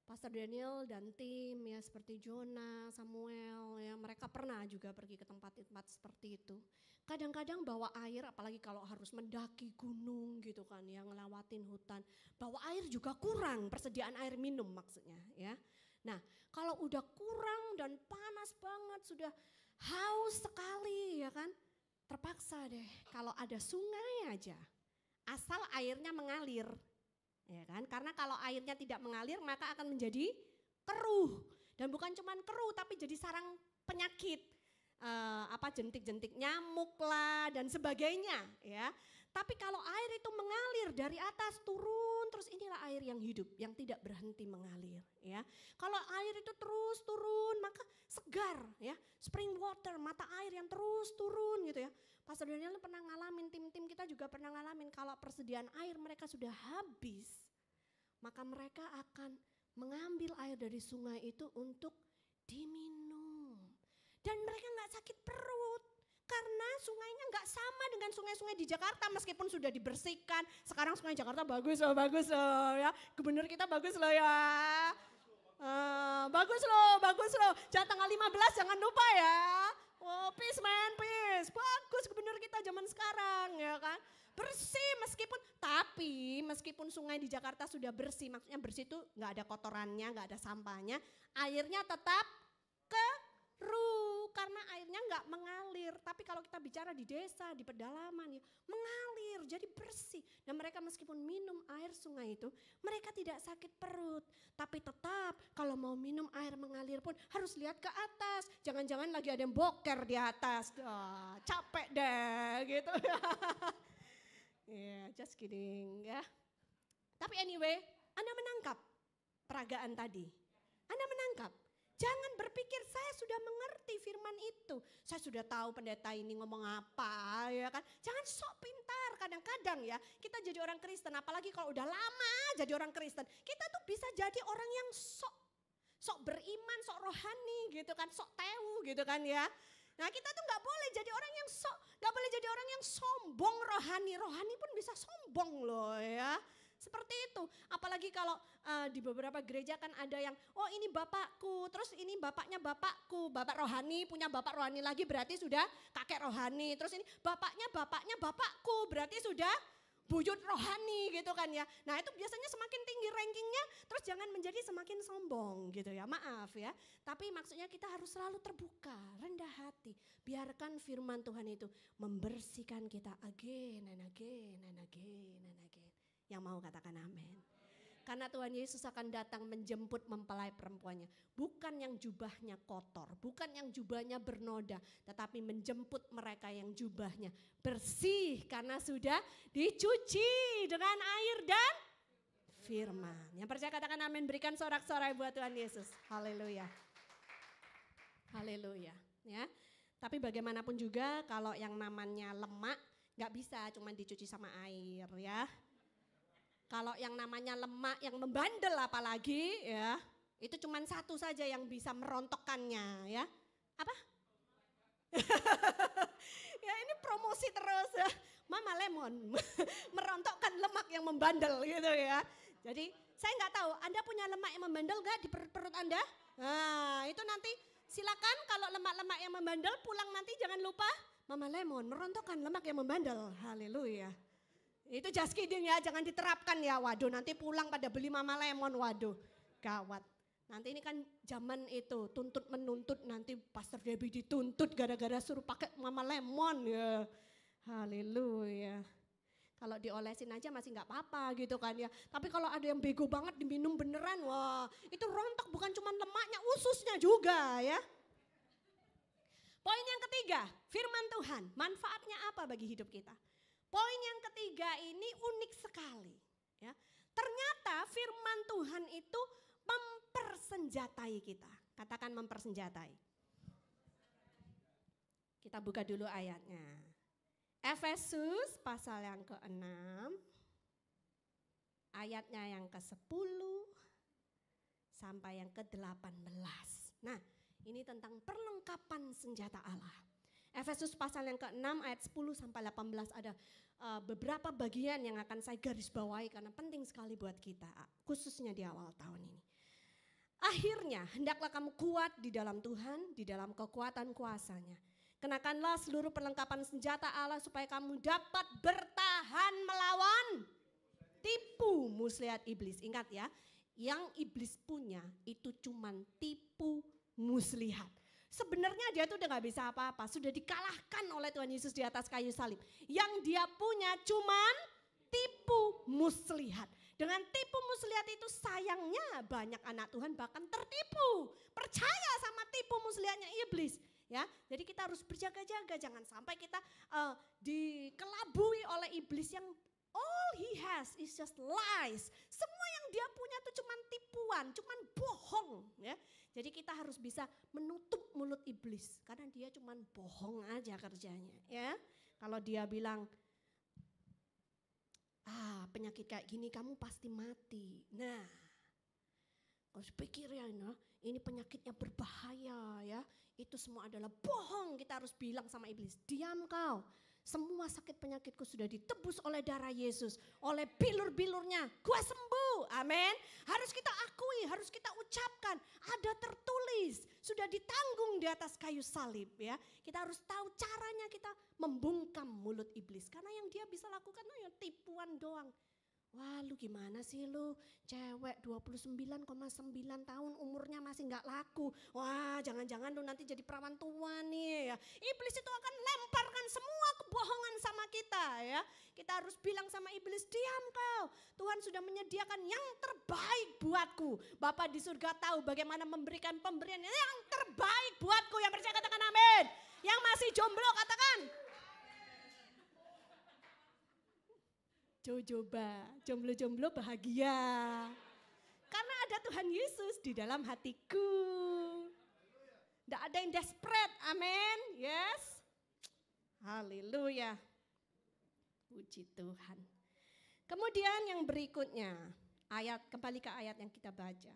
Pastor Daniel dan tim ya seperti Jonah, Samuel ya, mereka pernah juga pergi ke tempat-tempat seperti itu. Kadang-kadang bawa air, apalagi kalau harus mendaki gunung gitu kan ya, ngelewatin hutan. Bawa air juga kurang, persediaan air minum maksudnya ya. Nah, kalau udah kurang dan panas banget, sudah haus sekali ya kan, terpaksa deh kalau ada sungai aja, asal airnya mengalir, ya kan? Karena kalau airnya tidak mengalir maka akan menjadi keruh, dan bukan cuma keruh tapi jadi sarang penyakit, jentik-jentik nyamuk lah dan sebagainya, ya. Tapi kalau air itu mengalir dari atas turun, terus inilah air yang hidup, yang tidak berhenti mengalir, ya. Kalau air itu terus turun, maka segar, ya. Spring water, mata air yang terus turun gitu ya. Pastor Daniel pernah ngalamin, tim-tim kita juga pernah ngalamin, kalau persediaan air mereka sudah habis, maka mereka akan mengambil air dari sungai itu untuk diminum. Dan mereka gak sakit perut. Karena sungainya nggak sama dengan sungai-sungai di Jakarta, meskipun sudah dibersihkan. Sekarang sungai Jakarta bagus loh ya. Gubernur kita bagus loh ya. Bagus loh. Jangan tanggal 15 jangan lupa ya. Oh, peace man, peace. Bagus gubernur kita zaman sekarang ya kan. Bersih meskipun sungai di Jakarta sudah bersih, maksudnya bersih itu nggak ada kotorannya, nggak ada sampahnya, airnya tetap keruh karena airnya nggak mengalir. Tapi kalau kita bicara di desa, di pedalaman ya, mengalir jadi bersih. Dan mereka meskipun minum air sungai itu, mereka tidak sakit perut. Tapi tetap kalau mau minum air mengalir pun harus lihat ke atas. Jangan-jangan lagi ada yang boker di atas. Capek deh gitu. Yeah, just kidding ya. Tapi anyway, Anda menangkap peragaan tadi. Anda menangkap. Jangan berpikir saya sudah mengerti firman itu. Saya sudah tahu pendeta ini ngomong apa ya kan. Jangan sok pintar. Kadang-kadang ya kita jadi orang Kristen, apalagi kalau udah lama jadi orang Kristen. Kita tuh bisa jadi orang yang sok beriman, sok rohani gitu kan. Sok tewu gitu kan ya. Nah kita tuh gak boleh jadi orang yang gak boleh jadi orang yang sombong rohani. Rohani pun bisa sombong loh ya. Seperti itu, apalagi kalau di beberapa gereja kan ada yang, oh ini bapakku, terus ini bapaknya bapakku, bapak rohani punya bapak rohani lagi berarti sudah kakek rohani, terus ini bapaknya bapakku berarti sudah buyut rohani gitu kan ya. Nah itu biasanya semakin tinggi rankingnya, terus jangan menjadi semakin sombong gitu ya, maaf ya. Tapi maksudnya kita harus selalu terbuka, rendah hati, biarkan firman Tuhan itu membersihkan kita again and again and again and again. Yang mau katakan amin. Karena Tuhan Yesus akan datang menjemput mempelai perempuannya. Bukan yang jubahnya kotor, bukan yang jubahnya bernoda, tetapi menjemput mereka yang jubahnya bersih karena sudah dicuci dengan air dan firman. Yang percaya katakan amin, berikan sorak-sorai buat Tuhan Yesus. Haleluya. Haleluya. Ya. Tapi bagaimanapun juga kalau yang namanya lemak gak bisa cuma dicuci sama air ya. Kalau yang namanya lemak yang membandel apalagi ya, itu cuma satu saja yang bisa merontokkannya ya. Apa? Ya ini promosi terus ya. Mama Lemon merontokkan lemak yang membandel gitu ya. Jadi saya nggak tahu Anda punya lemak yang membandel nggak di perut Anda? Nah itu nanti silakan kalau lemak-lemak yang membandel pulang nanti jangan lupa Mama Lemon merontokkan lemak yang membandel. Haleluya. Itu just kidding ya, jangan diterapkan ya. Waduh nanti pulang pada beli Mama Lemon, waduh gawat. Nanti ini kan zaman itu tuntut menuntut, nanti Pastor Debbie dituntut gara-gara suruh pakai Mama Lemon ya. Haleluya. Kalau diolesin aja masih gak apa-apa gitu kan ya. Tapi kalau ada yang bego banget diminum beneran, wah itu rontok bukan cuma lemaknya, ususnya juga ya. Poin yang ketiga, firman Tuhan, manfaatnya apa bagi hidup kita? Poin yang ketiga ini unik sekali. Ya. Ternyata firman Tuhan itu mempersenjatai kita. Katakan mempersenjatai. Kita buka dulu ayatnya. Efesus pasal yang ke-6. Ayatnya yang ke-10 sampai yang ke-18. Nah ini tentang perlengkapan senjata Allah. Efesus pasal yang ke-6 ayat 10 sampai 18 ada beberapa bagian yang akan saya garis bawahi karena penting sekali buat kita, khususnya di awal tahun ini. Akhirnya hendaklah kamu kuat di dalam Tuhan, di dalam kekuatan kuasanya. Kenakanlah seluruh perlengkapan senjata Allah supaya kamu dapat bertahan melawan tipu muslihat iblis. Ingat ya, yang iblis punya itu cuman tipu muslihat. Sebenarnya dia tuh udah gak bisa apa-apa, sudah dikalahkan oleh Tuhan Yesus di atas kayu salib. Yang dia punya cuman tipu muslihat. Dengan tipu muslihat itu sayangnya banyak anak Tuhan bahkan tertipu, percaya sama tipu muslihatnya iblis. Ya, jadi kita harus berjaga-jaga, jangan sampai kita dikelabui oleh iblis yang all he has is just lies. Semua yang dia punya itu cuman tipuan, cuman bohong, ya. Jadi kita harus bisa menutup mulut iblis karena dia cuman bohong aja kerjanya, ya. Kalau dia bilang, penyakit kayak gini kamu pasti mati. Nah, kau pikir ya, ini penyakitnya berbahaya, ya. Itu semua adalah bohong. Kita harus bilang sama iblis, diam kau. Semua sakit penyakitku sudah ditebus oleh darah Yesus, oleh bilur-bilurnya, gua sembuh, amin. Harus kita akui, harus kita ucapkan, ada tertulis, sudah ditanggung di atas kayu salib, ya. Kita harus tahu caranya kita membungkam mulut iblis, karena yang dia bisa lakukan itu ya tipuan doang. Wah, lu gimana sih lu, cewek 29,9 tahun umurnya masih gak laku. Wah, jangan-jangan lu nanti jadi perawan tua nih, ya. Iblis itu akan lemparkan semua kebohongan sama kita, ya. Kita harus bilang sama iblis, diam kau. Tuhan sudah menyediakan yang terbaik buatku. Bapa di surga tahu bagaimana memberikan pemberian yang terbaik buatku. Yang percaya katakan amin. Yang masih jomblo katakan. Coba, jomblo-jomblo bahagia. Karena ada Tuhan Yesus di dalam hatiku. Tidak ada yang desperate, amin, yes. Haleluya, puji Tuhan. Kemudian yang berikutnya, kembali ke ayat yang kita baca.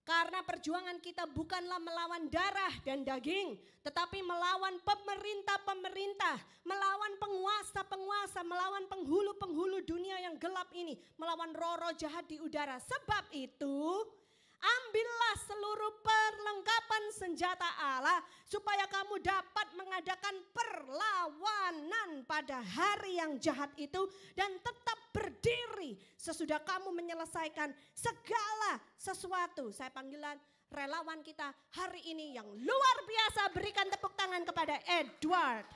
Karena perjuangan kita bukanlah melawan darah dan daging, tetapi melawan pemerintah-pemerintah, melawan penguasa-penguasa, melawan penghulu-penghulu dunia yang gelap ini, melawan roh-roh jahat di udara. Sebab itu, ambillah seluruh perlengkapan senjata Allah supaya kamu dapat mengadakan perlawanan pada hari yang jahat itu dan tetap berdiri sesudah kamu menyelesaikan segala sesuatu. Saya panggilan relawan kita hari ini yang luar biasa, berikan tepuk tangan kepada Edward.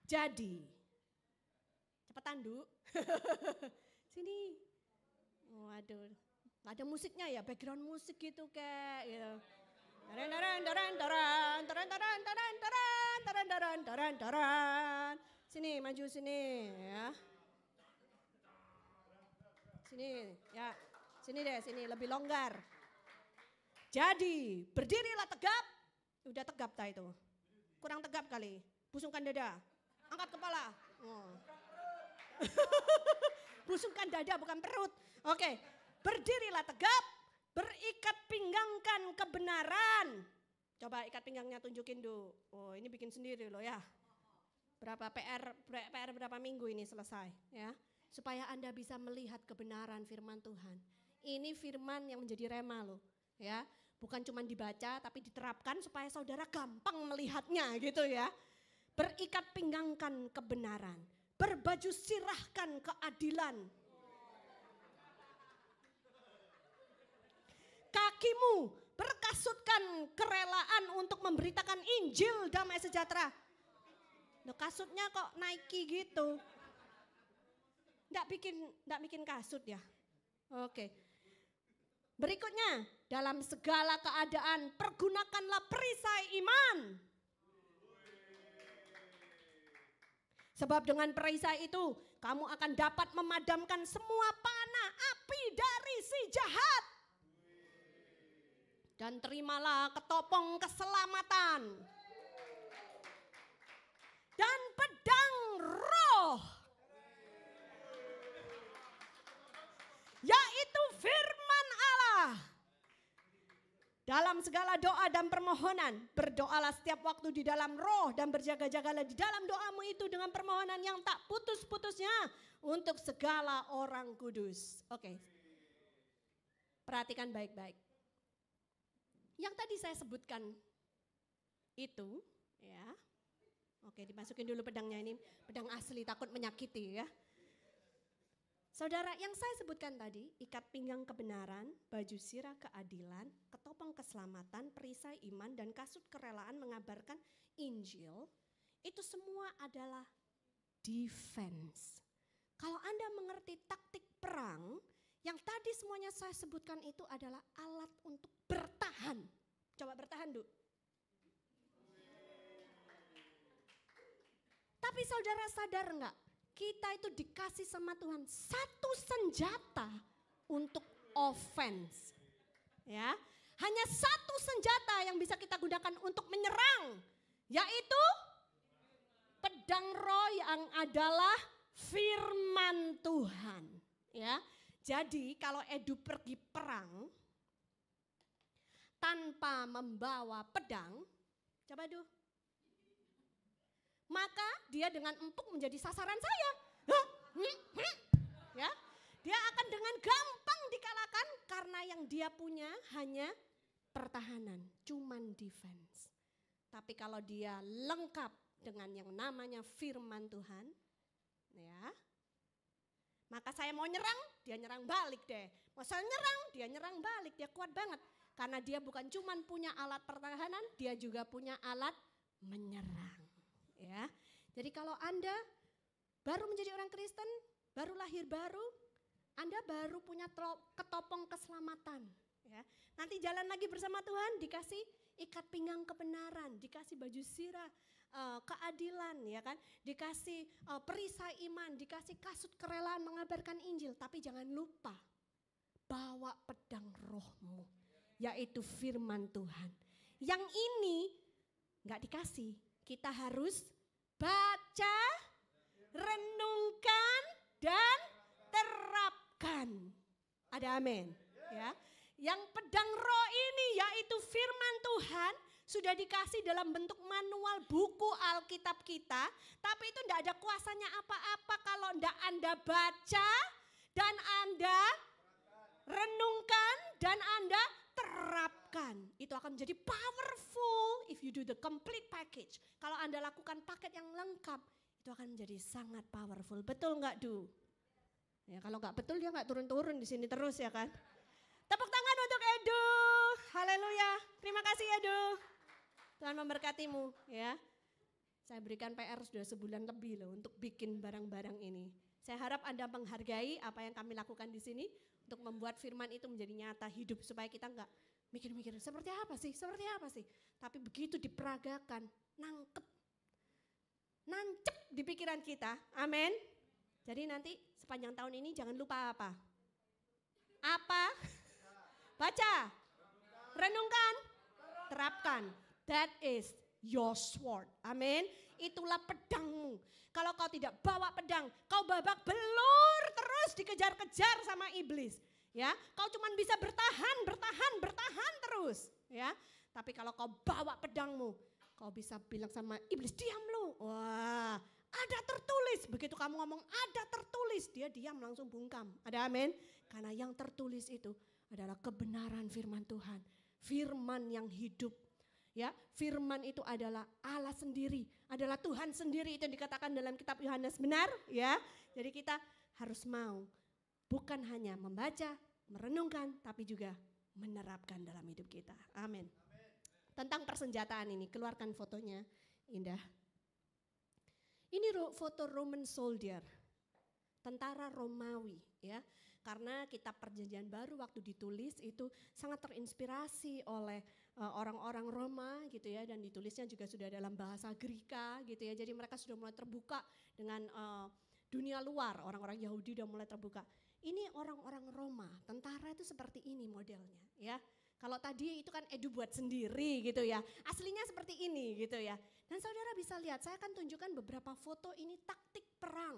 Jadi, cepetan Du. Sini. Waduh, gak ada musiknya ya, background musik gitu kayak gitu. Sini, maju sini ya. Sini ya, sini deh, sini lebih longgar. Jadi, berdirilah tegap. Udah tegap tak itu? Kurang tegap kali. Busungkan dada, angkat kepala. Busungkan dada bukan perut. Oke, berdirilah tegap, berikat pinggangkan kebenaran. Coba ikat pinggangnya tunjukin Du. Oh, ini bikin sendiri loh ya. Berapa PR berapa minggu ini selesai ya. Supaya Anda bisa melihat kebenaran firman Tuhan. Ini firman yang menjadi rema loh ya. Bukan cuma dibaca tapi diterapkan supaya saudara gampang melihatnya gitu ya. Berikat pinggangkan kebenaran. Berbaju sirahkan keadilan. Kakimu berkasutkan kerelaan untuk memberitakan Injil damai sejahtera. Loh, kasutnya kok Nike gitu. Nggak bikin kasut ya. Oke. Berikutnya, dalam segala keadaan pergunakanlah perisai iman. Sebab dengan perisai itu kamu akan dapat memadamkan semua panah api dari si jahat. Dan terimalah ketopong keselamatan. Dan pedang roh. Yaitu firman Allah. Dalam segala doa dan permohonan, berdoalah setiap waktu di dalam roh dan berjaga-jagalah di dalam doamu itu dengan permohonan yang tak putus-putusnya untuk segala orang kudus. Oke. Perhatikan baik-baik. Yang tadi saya sebutkan itu, ya. Oke, dimasukin dulu pedangnya ini, pedang asli takut menyakiti ya. Saudara, yang saya sebutkan tadi, ikat pinggang kebenaran, baju sirah keadilan, ketopong keselamatan, perisai iman, dan kasut kerelaan mengabarkan Injil, itu semua adalah defense. Kalau Anda mengerti taktik perang, yang tadi semuanya saya sebutkan itu adalah alat untuk bertahan. Coba bertahan, Du. Tapi saudara sadar enggak? Kita itu dikasih sama Tuhan satu senjata untuk offense. Ya, hanya satu senjata yang bisa kita gunakan untuk menyerang, yaitu pedang roh yang adalah firman Tuhan. Ya, jadi kalau Edu pergi perang tanpa membawa pedang, coba Du, maka dia dengan empuk menjadi sasaran saya. Ya, dia akan dengan gampang dikalahkan karena yang dia punya hanya pertahanan, cuman defense. Tapi kalau dia lengkap dengan yang namanya firman Tuhan, ya, maka saya mau nyerang, dia nyerang balik deh. Mau saya nyerang, dia nyerang balik, dia kuat banget. Karena dia bukan cuman punya alat pertahanan, dia juga punya alat menyerang. Ya, jadi kalau Anda baru menjadi orang Kristen, baru lahir baru, Anda baru punya ketopong keselamatan. Ya, nanti jalan lagi bersama Tuhan, dikasih ikat pinggang kebenaran, dikasih baju sirah keadilan, ya kan, dikasih perisai iman, dikasih kasut kerelaan mengabarkan Injil. Tapi jangan lupa bawa pedang rohmu, yaitu firman Tuhan. Yang ini nggak dikasih. Kita harus baca, renungkan, dan terapkan. Ada amin. Ya. Yang pedang roh ini yaitu firman Tuhan sudah dikasih dalam bentuk manual buku Alkitab kita. Tapi itu tidak ada kuasanya apa-apa kalau tidak Anda baca dan Anda renungkan dan Anda terapkan. Itu akan menjadi powerful if you do the complete package. Kalau Anda lakukan paket yang lengkap, itu akan menjadi sangat powerful. Betul nggak, Du? Ya, kalau nggak betul dia nggak turun-turun di sini terus, ya kan? Tepuk tangan untuk Edu. Haleluya. Terima kasih, Edu. Tuhan memberkatimu, ya. Saya berikan PR sudah sebulan lebih loh untuk bikin barang-barang ini. Saya harap Anda menghargai apa yang kami lakukan di sini untuk membuat firman itu menjadi nyata hidup supaya kita enggak mikir-mikir seperti apa sih. Tapi begitu diperagakan, nancep di pikiran kita. Amin. Jadi nanti sepanjang tahun ini jangan lupa apa? Baca, renungkan, terapkan. That is your sword. Amin. Itulah pedangmu. Kalau kau tidak bawa pedang, kau babak belur terus dikejar-kejar sama iblis. Ya, kau cuma bisa bertahan terus. Ya, tapi kalau kau bawa pedangmu, kau bisa bilang sama iblis, diam lu. Wah, ada tertulis. Begitu kamu ngomong ada tertulis, dia diam langsung bungkam. Ada amin? Karena yang tertulis itu adalah kebenaran firman Tuhan. Firman yang hidup. Ya, firman itu adalah Allah sendiri, adalah Tuhan sendiri, itu yang dikatakan dalam kitab Yohanes, benar? Ya, jadi kita harus mau bukan hanya membaca, merenungkan, tapi juga menerapkan dalam hidup kita. Amin. Tentang persenjataan ini, keluarkan fotonya, indah. Ini foto Roman soldier, tentara Romawi, ya. Karena kitab Perjanjian Baru waktu ditulis itu sangat terinspirasi oleh orang-orang Roma gitu ya, dan ditulisnya juga sudah dalam bahasa Greka gitu ya. Jadi mereka sudah mulai terbuka dengan dunia luar, orang-orang Yahudi sudah mulai terbuka. Ini orang-orang Roma, tentara itu seperti ini modelnya ya. Kalau tadi itu kan Edu buat sendiri gitu ya, aslinya seperti ini gitu ya. Dan saudara bisa lihat, saya akan tunjukkan beberapa foto ini taktik perang.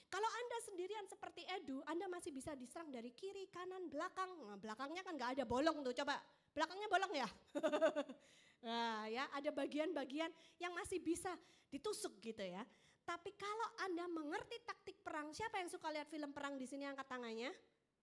Kalau Anda sendirian seperti Edu, Anda masih bisa diserang dari kiri, kanan, belakang. Nah, belakangnya kan nggak ada bolong tuh, coba belakangnya bolong ya. Nah ya, ada bagian-bagian yang masih bisa ditusuk gitu ya. Tapi kalau Anda mengerti taktik perang, siapa yang suka lihat film perang di sini angkat tangannya?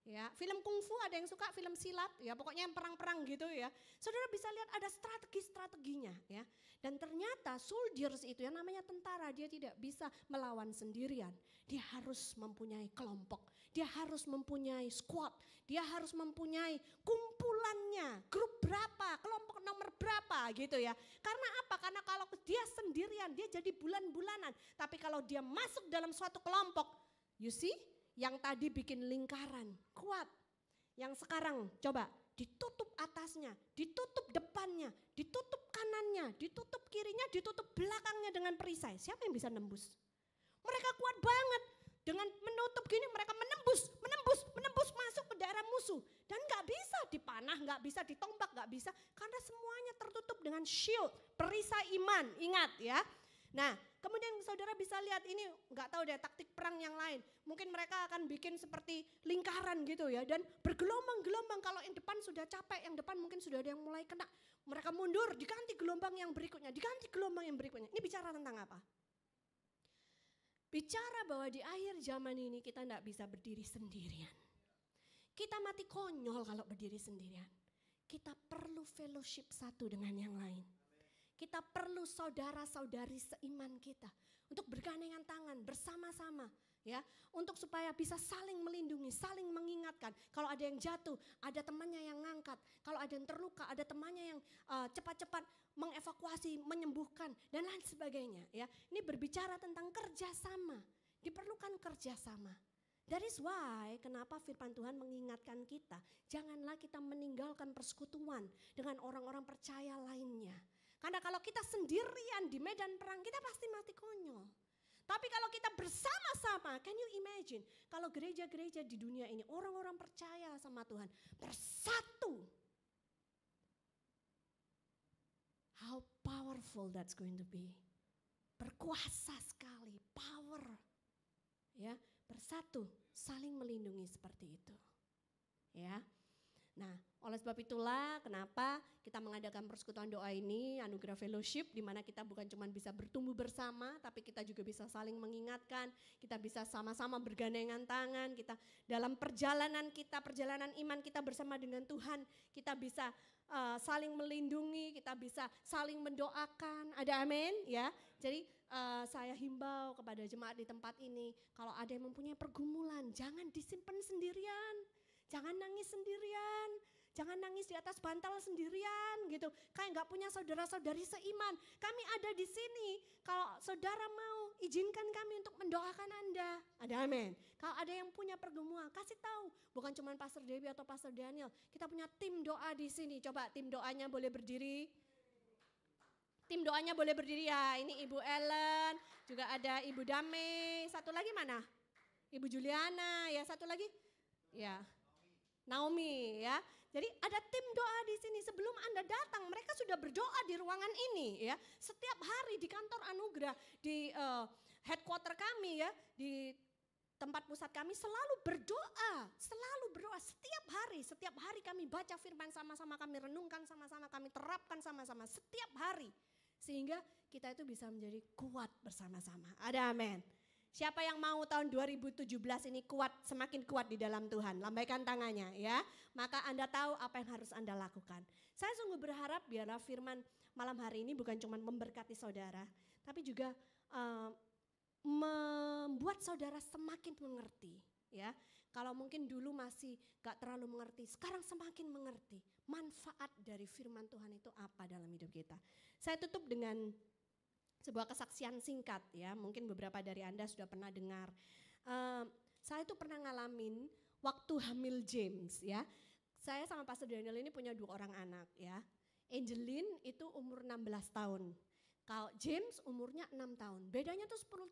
Ya, film kungfu ada yang suka, film silat, ya pokoknya yang perang-perang gitu ya. Saudara bisa lihat ada strategi-strateginya ya. Dan ternyata soldiers itu yang namanya tentara, dia tidak bisa melawan sendirian. Dia harus mempunyai kelompok, dia harus mempunyai squad, dia harus mempunyai kumpulannya, grup berapa, kelompok nomor berapa gitu ya. Karena apa? Karena kalau dia sendirian dia jadi bulan-bulanan. Tapi kalau dia masuk dalam suatu kelompok, you see? Yang tadi bikin lingkaran, kuat. Yang sekarang coba ditutup atasnya, ditutup depannya, ditutup kanannya, ditutup kirinya, ditutup belakangnya dengan perisai. Siapa yang bisa nembus? Mereka kuat banget. Dengan menutup gini mereka menembus masuk ke daerah musuh. Dan gak bisa dipanah, gak bisa ditombak, gak bisa. Karena semuanya tertutup dengan shield, perisai iman, ingat ya. Nah, kemudian saudara bisa lihat ini nggak tahu deh taktik perang yang lain. Mungkin mereka akan bikin seperti lingkaran gitu ya dan bergelombang-gelombang. Kalau yang depan sudah capek, yang depan mungkin sudah ada yang mulai kena. Mereka mundur, diganti gelombang yang berikutnya, diganti gelombang yang berikutnya. Ini bicara tentang apa? Bicara bahwa di akhir zaman ini kita nggak bisa berdiri sendirian. Kita mati konyol kalau berdiri sendirian. Kita perlu fellowship satu dengan yang lain. Kita perlu saudara-saudari seiman kita untuk bergandengan tangan bersama-sama ya, untuk supaya bisa saling melindungi, saling mengingatkan. Kalau ada yang jatuh, ada temannya yang ngangkat. Kalau ada yang terluka, ada temannya yang cepat-cepat mengevakuasi, menyembuhkan dan lain sebagainya ya. Ini berbicara tentang kerjasama. Diperlukan kerjasama. That is why kenapa firman Tuhan mengingatkan kita, janganlah kita meninggalkan persekutuan dengan orang-orang percaya lainnya. Karena kalau kita sendirian di medan perang, kita pasti mati konyol. Tapi kalau kita bersama-sama, can you imagine? Kalau gereja-gereja di dunia ini, orang-orang percaya sama Tuhan, bersatu. How powerful that's going to be. Berkuasa sekali, power. Ya, bersatu, saling melindungi seperti itu. Ya. Nah, oleh sebab itulah kenapa kita mengadakan persekutuan doa ini, anugerah fellowship, di mana kita bukan cuma bisa bertumbuh bersama, tapi kita juga bisa saling mengingatkan, kita bisa sama-sama bergandengan tangan, kita dalam perjalanan kita, perjalanan iman kita bersama dengan Tuhan, kita bisa saling melindungi, kita bisa saling mendoakan, ada amin ya. Jadi saya himbau kepada jemaat di tempat ini, kalau ada yang mempunyai pergumulan, jangan disimpan sendirian. Jangan nangis sendirian, jangan nangis di atas bantal sendirian gitu. Kayak gak punya saudara-saudari seiman. Kami ada di sini, kalau saudara mau izinkan kami untuk mendoakan Anda. Ada amin. Kalau ada yang punya pergumulan, kasih tahu. Bukan cuma Pastor Dewi atau Pastor Daniel. Kita punya tim doa di sini. Coba tim doanya boleh berdiri. Tim doanya boleh berdiri ya. Ini Ibu Ellen, juga ada Ibu Dame. Satu lagi mana? Ibu Juliana, ya satu lagi. Ya. Naomi ya. Jadi ada tim doa di sini. Sebelum Anda datang, mereka sudah berdoa di ruangan ini ya. Setiap hari di kantor Anugerah, di headquarter kami ya, di tempat pusat kami selalu berdoa setiap hari kami baca firman sama-sama, kami renungkan sama-sama, kami terapkan sama-sama setiap hari. Sehingga kita itu bisa menjadi kuat bersama-sama. Ada amin. Siapa yang mau tahun 2017 ini kuat, semakin kuat di dalam Tuhan? Lambaikan tangannya ya. Maka Anda tahu apa yang harus Anda lakukan. Saya sungguh berharap biarlah firman malam hari ini bukan cuma memberkati saudara, tapi juga membuat saudara semakin mengerti. Ya, kalau mungkin dulu masih gak terlalu mengerti, sekarang semakin mengerti manfaat dari firman Tuhan itu apa dalam hidup kita. Saya tutup dengan sebuah kesaksian singkat ya, mungkin beberapa dari Anda sudah pernah dengar. Saya itu pernah ngalamin waktu hamil James ya. Saya sama Pastor Daniel ini punya 2 orang anak ya. Angeline itu umur 16 tahun. Kalau James umurnya 6 tahun. Bedanya tuh 10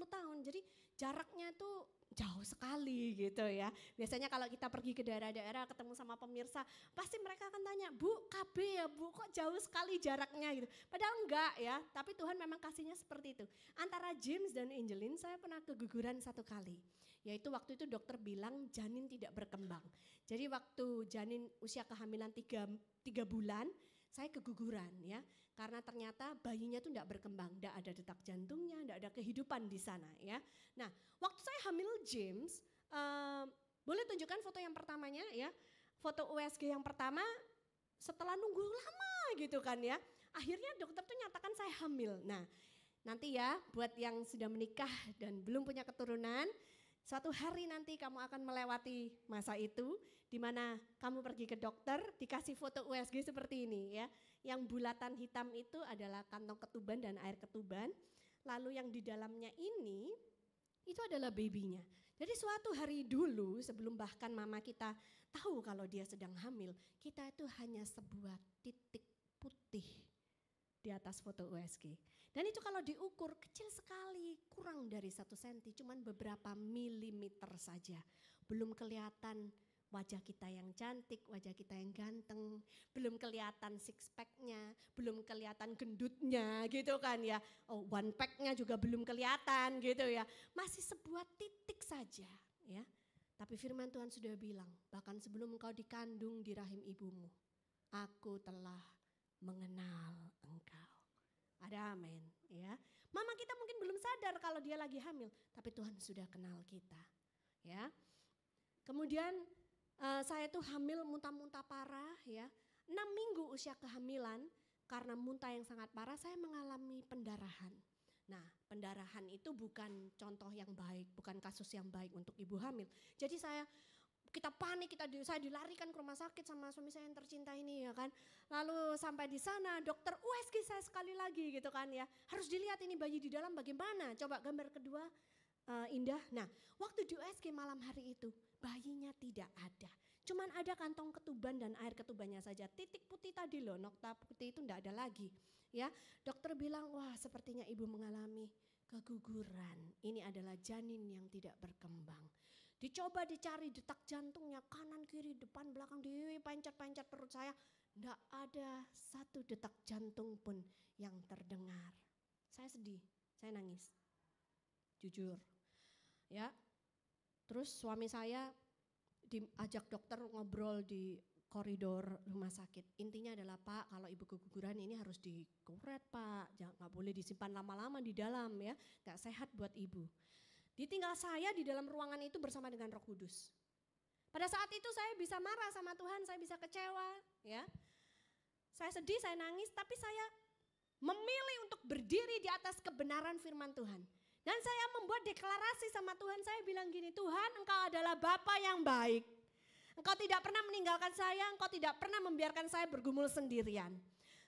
tahun. Jadi jaraknya tuh jauh sekali gitu ya. Biasanya kalau kita pergi ke daerah-daerah ketemu sama pemirsa, pasti mereka akan tanya, Bu, KB ya Bu, kok jauh sekali jaraknya gitu. Padahal enggak ya, tapi Tuhan memang kasihnya seperti itu. Antara James dan Angeline saya pernah keguguran 1 kali. Yaitu waktu itu dokter bilang janin tidak berkembang. Jadi waktu janin usia kehamilan 3 bulan, saya keguguran ya. Karena ternyata bayinya tuh enggak berkembang, enggak ada detak jantungnya, enggak ada kehidupan di sana ya. Nah, waktu saya hamil James, Boleh tunjukkan foto yang pertamanya ya. Foto USG yang pertama setelah nunggu lama gitu kan ya. Akhirnya dokter tuh nyatakan saya hamil. Nah, nanti ya buat yang sudah menikah dan belum punya keturunan, suatu hari nanti kamu akan melewati masa itu di mana kamu pergi ke dokter dikasih foto USG seperti ini ya. Yang bulatan hitam itu adalah kantong ketuban dan air ketuban. Lalu yang di dalamnya ini itu adalah babynya. Jadi suatu hari dulu sebelum bahkan mama kita tahu kalau dia sedang hamil, kita itu hanya sebuah titik putih di atas foto USG. Dan itu kalau diukur kecil sekali, kurang dari 1 senti, cuman beberapa milimeter saja. Belum kelihatan wajah kita yang cantik, wajah kita yang ganteng, belum kelihatan six pack-nya, belum kelihatan gendutnya gitu kan ya. Oh, one pack-nya juga belum kelihatan gitu ya. Masih sebuah titik saja ya. Tapi firman Tuhan sudah bilang, bahkan sebelum engkau dikandung di rahim ibumu, aku telah mengenal engkau. Ada amin ya. Mama kita mungkin belum sadar kalau dia lagi hamil, tapi Tuhan sudah kenal kita ya. Kemudian saya tuh hamil muntah-muntah parah ya. 6 minggu usia kehamilan, karena muntah yang sangat parah saya mengalami pendarahan. Nah, pendarahan itu bukan contoh yang baik, bukan kasus yang baik untuk ibu hamil. Jadi kita panik, saya dilarikan ke rumah sakit sama suami saya yang tercinta ini ya kan. Lalu sampai di sana dokter USG saya sekali lagi gitu kan ya. Harus dilihat ini bayi di dalam bagaimana. Coba gambar kedua Indah. Nah, waktu di USG malam hari itu bayinya tidak ada. Cuman ada kantong ketuban dan air ketubannya saja. Titik putih tadi loh, nokta putih itu enggak ada lagi. Ya, dokter bilang, wah sepertinya ibu mengalami keguguran. Ini adalah janin yang tidak berkembang. Dicoba dicari detak jantungnya, kanan, kiri, depan, belakang, dipencet-pencet perut saya. Enggak ada satu detak jantung pun yang terdengar. Saya sedih, saya nangis. Jujur. Ya. Terus suami saya diajak dokter ngobrol di koridor rumah sakit. Intinya adalah, Pak, kalau ibu keguguran ini harus dikuret, Pak. Jangan, gak boleh disimpan lama-lama di dalam ya. Gak sehat buat ibu. Ditinggal saya di dalam ruangan itu bersama dengan Roh Kudus. Pada saat itu saya bisa marah sama Tuhan, saya bisa kecewa ya. Saya sedih, saya nangis, tapi saya memilih untuk berdiri di atas kebenaran firman Tuhan. Dan saya membuat deklarasi sama Tuhan, saya bilang gini, Tuhan Engkau adalah Bapa yang baik. Engkau tidak pernah meninggalkan saya, Engkau tidak pernah membiarkan saya bergumul sendirian.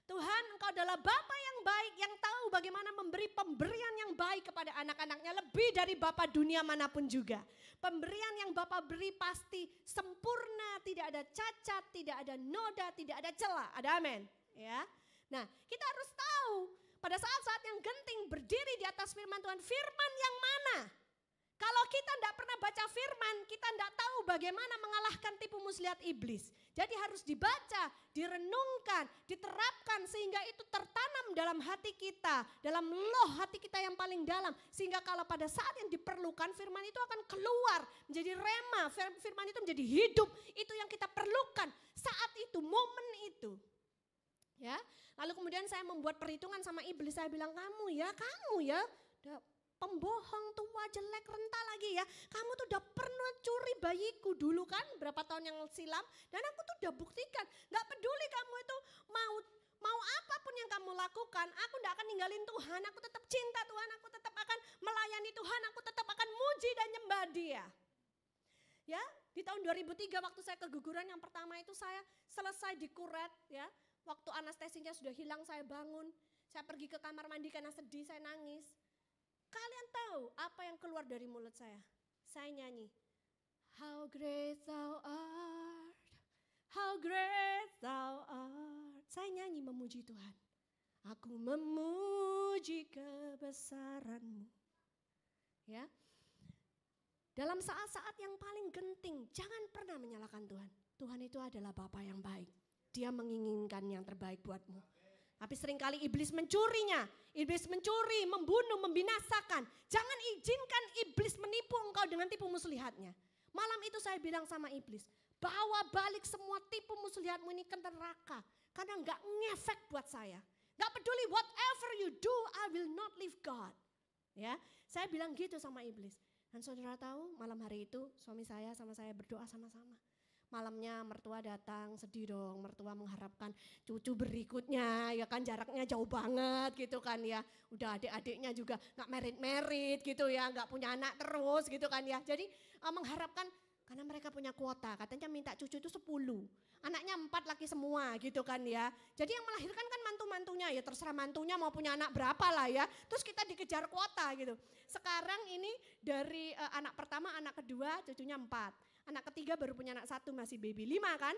Tuhan Engkau adalah Bapa yang baik, yang tahu bagaimana memberi pemberian yang baik kepada anak-anaknya lebih dari Bapa dunia manapun juga. Pemberian yang Bapa beri pasti sempurna, tidak ada cacat, tidak ada noda, tidak ada celah. Ada amin ya. Nah, kita harus tahu pada saat-saat yang genting berdiri di atas firman Tuhan, firman yang mana? Kalau kita tidak pernah baca firman, kita tidak tahu bagaimana mengalahkan tipu muslihat iblis. Jadi harus dibaca, direnungkan, diterapkan sehingga itu tertanam dalam hati kita, dalam loh hati kita yang paling dalam. Sehingga kalau pada saat yang diperlukan firman itu akan keluar menjadi rema, firman itu menjadi hidup. Itu yang kita perlukan saat itu, momen itu. Ya, lalu kemudian saya membuat perhitungan sama iblis, saya bilang kamu ya pembohong tua jelek renta lagi ya. Kamu tuh udah pernah curi bayiku dulu kan berapa tahun yang silam. Dan aku tuh udah buktikan. Gak peduli kamu itu mau apapun yang kamu lakukan. Aku gak akan ninggalin Tuhan. Aku tetap cinta Tuhan. Aku tetap akan melayani Tuhan. Aku tetap akan muji dan nyembah Dia. Ya, di tahun 2003 waktu saya keguguran yang pertama itu saya selesai dikuret ya. Waktu anestesinya sudah hilang saya bangun. Saya pergi ke kamar mandi karena sedih, saya nangis. Kalian tahu apa yang keluar dari mulut saya? Saya nyanyi, How great thou art, how great thou art. Saya nyanyi memuji Tuhan. Aku memuji kebesaran-Mu. Ya. Dalam saat-saat yang paling genting, jangan pernah menyalahkan Tuhan. Tuhan itu adalah Bapa yang baik. Dia menginginkan yang terbaik buatmu. Tapi seringkali iblis mencurinya. Iblis mencuri, membunuh, membinasakan. Jangan izinkan iblis menipu engkau dengan tipu muslihatnya. Malam itu saya bilang sama iblis, bawa balik semua tipu muslihatmu ini ke neraka. Karena gak ngefek buat saya. Gak peduli whatever you do, I will not leave God. Ya, saya bilang gitu sama iblis. Dan saudara tahu malam hari itu suami saya sama saya berdoa sama-sama. Malamnya mertua datang, sedih dong, mertua mengharapkan cucu berikutnya, ya kan jaraknya jauh banget gitu kan ya. Udah adik-adiknya juga gak merit-merit gitu ya, gak punya anak terus gitu kan ya. Jadi mengharapkan, karena mereka punya kuota, katanya minta cucu itu 10. Anaknya 4 laki semua gitu kan ya. Jadi yang melahirkan kan mantu-mantunya, ya terserah mantunya mau punya anak berapa lah ya. Terus kita dikejar kuota gitu. Sekarang ini dari anak pertama, anak kedua cucunya 4. Anak ketiga baru punya anak 1 masih baby 5 kan.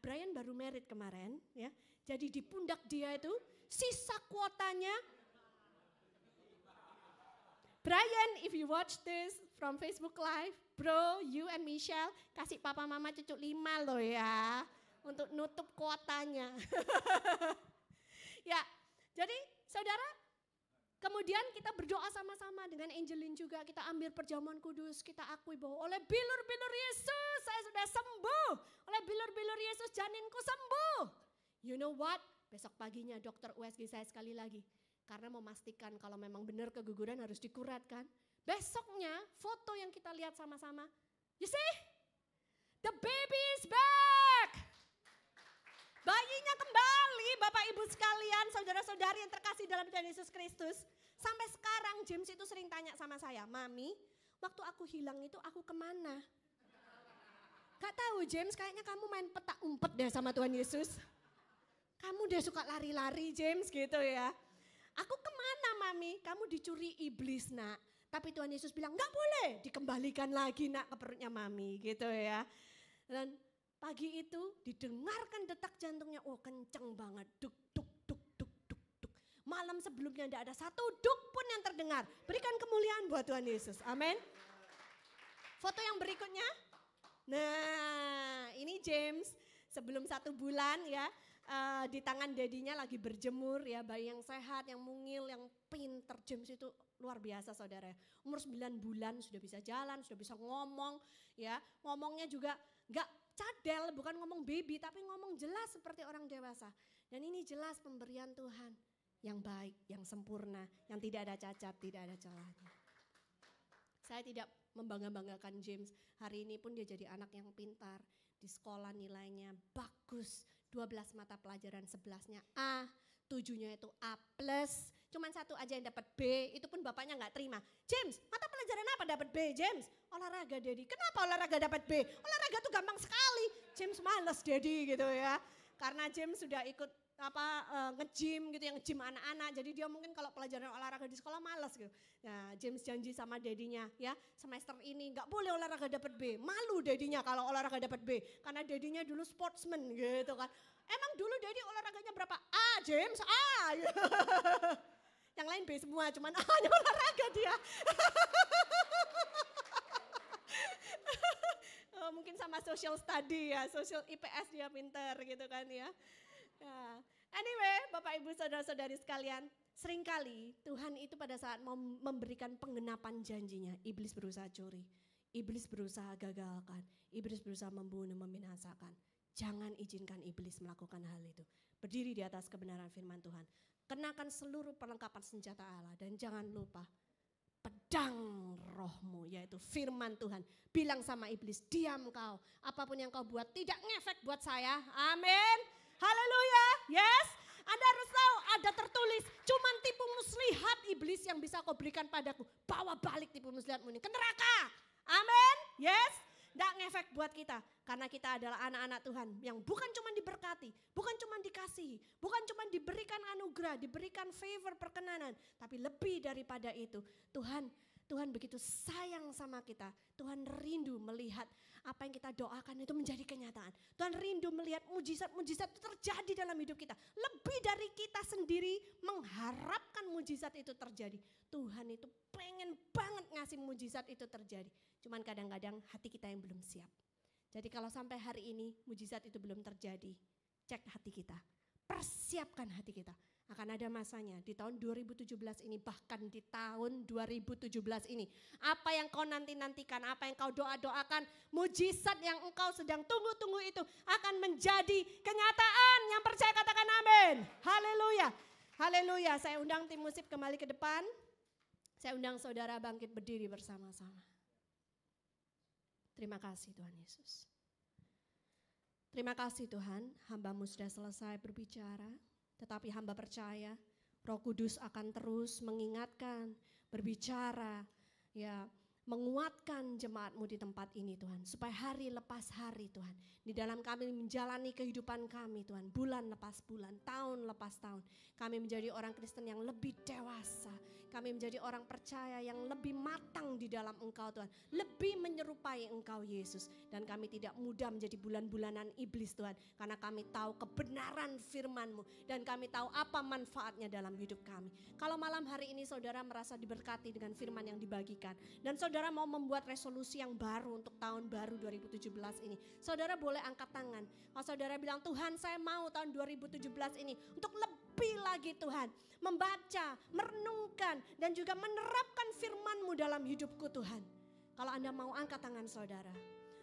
Brian baru merit kemarin ya. Jadi di pundak dia itu sisa kuotanya. Brian, if you watch this from Facebook Live, bro, you and Michelle kasih papa mama cucu 5 loh ya. Untuk nutup kuotanya. Ya, jadi saudara, kemudian kita berdoa sama-sama dengan Angelin juga, kita ambil perjamuan kudus, kita akui bahwa oleh bilur-bilur Yesus saya sudah sembuh. Oleh bilur-bilur Yesus janinku sembuh. You know what? Besok paginya dokter USG saya sekali lagi. Karena memastikan kalau memang benar keguguran harus dikurat kan. Besoknya foto yang kita lihat sama-sama. You see? The baby is back. Bayinya kembali, Bapak Ibu sekalian, saudara-saudari yang terkasih dalam Tuhan Yesus Kristus. Sampai sekarang James itu sering tanya sama saya, Mami, waktu aku hilang itu aku kemana? Gak tahu James, kayaknya kamu main petak umpet deh sama Tuhan Yesus. Kamu udah suka lari-lari James gitu ya. Aku kemana Mami? Kamu dicuri iblis nak. Tapi Tuhan Yesus bilang gak boleh, dikembalikan lagi nak ke perutnya Mami gitu ya. Dan pagi itu didengarkan detak jantungnya, oh kenceng banget, duk duk duk duk duk duk. Malam sebelumnya tidak ada satu duk pun yang terdengar. Berikan kemuliaan buat Tuhan Yesus, amin. Foto yang berikutnya, nah ini James sebelum 1 bulan ya, di tangan dadinya lagi berjemur ya, bayi yang sehat, yang mungil, yang pinter. James itu luar biasa saudara, umur 9 bulan sudah bisa jalan, sudah bisa ngomong ya, ngomongnya juga gak cadel, bukan ngomong baby tapi ngomong jelas seperti orang dewasa. Dan ini jelas pemberian Tuhan yang baik, yang sempurna, yang tidak ada cacat, tidak ada celahnya. Saya tidak membangga-banggakan James, hari ini pun dia jadi anak yang pintar, di sekolah nilainya bagus, 12 mata pelajaran 11-nya A, 7-nya itu A+, cuman 1 aja yang dapat B, itu pun bapaknya gak terima. James, mata pelajaran apa dapat B James? Olahraga Daddy. Kenapa olahraga dapat B? Olahraga tuh gampang sekali. James males Daddy gitu ya. Karena James sudah ikut nge-gym gitu, yang nge-gym anak-anak. Jadi dia mungkin kalau pelajaran olahraga di sekolah males gitu. Nah, James janji sama Daddy-nya ya, semester ini gak boleh olahraga dapat B. Malu Daddy-nya kalau olahraga dapat B. Karena Daddy-nya dulu sportsman gitu kan. Emang dulu Daddy olahraganya berapa? A James, A. Yang lain B semua, cuman A-nya olahraga dia. Mungkin sama social study ya, social IPS dia pinter gitu kan ya. Anyway, Bapak Ibu saudara-saudari sekalian, seringkali Tuhan itu pada saat mau memberikan penggenapan janjinya, iblis berusaha curi, iblis berusaha gagalkan, iblis berusaha membunuh, membinasakan. Jangan izinkan iblis melakukan hal itu. Berdiri di atas kebenaran firman Tuhan. Kenakan seluruh perlengkapan senjata Allah dan jangan lupa pedang rohmu yaitu firman Tuhan. Bilang sama iblis, diam kau. Apapun yang kau buat tidak ngefek buat saya. Amin. Haleluya. Yes. Anda harus tahu ada tertulis, cuman tipu muslihat iblis yang bisa kau berikan padaku. Bawa balik tipu muslihatmu ini ke neraka. Amin. Yes. Tidak ngefek buat kita, karena kita adalah anak-anak Tuhan yang bukan cuma diberkati, bukan cuma dikasihi, bukan cuma diberikan anugerah, diberikan favor perkenanan, tapi lebih daripada itu, Tuhan begitu sayang sama kita. Tuhan rindu melihat apa yang kita doakan itu menjadi kenyataan. Tuhan rindu melihat mujizat-mujizat itu terjadi dalam hidup kita. Lebih dari kita sendiri mengharapkan mujizat itu terjadi. Tuhan itu pengen banget ngasih mujizat itu terjadi. Cuman kadang-kadang hati kita yang belum siap. Jadi kalau sampai hari ini mujizat itu belum terjadi, cek hati kita. Persiapkan hati kita. Akan ada masanya di tahun 2017 ini, bahkan di tahun 2017 ini. Apa yang kau nanti-nantikan, apa yang kau doa-doakan, mujizat yang engkau sedang tunggu-tunggu itu akan menjadi kenyataan. Yang percaya katakan amin. Haleluya. Haleluya. Saya undang tim musik kembali ke depan. Saya undang saudara bangkit berdiri bersama-sama. Terima kasih Tuhan Yesus. Terima kasih Tuhan, hamba-Mu sudah selesai berbicara, tetapi hamba percaya Roh Kudus akan terus mengingatkan, berbicara, ya, menguatkan jemaat-Mu di tempat ini Tuhan, supaya hari lepas hari Tuhan, di dalam kami menjalani kehidupan kami Tuhan, bulan lepas bulan, tahun lepas tahun, kami menjadi orang Kristen yang lebih dewasa, kami menjadi orang percaya yang lebih matang di dalam Engkau Tuhan, lebih menyerupai Engkau Yesus, dan kami tidak mudah menjadi bulan-bulanan iblis Tuhan, karena kami tahu kebenaran firman-Mu, dan kami tahu apa manfaatnya dalam hidup kami. Kalau malam hari ini saudara merasa diberkati dengan firman yang dibagikan, dan saudara mau membuat resolusi yang baru untuk tahun baru 2017 ini, saudara boleh angkat tangan. Kalau saudara bilang, Tuhan saya mau tahun 2017 ini untuk lebih lagi Tuhan, membaca, merenungkan, dan juga menerapkan firman-Mu dalam hidupku Tuhan. Kalau Anda mau angkat tangan saudara,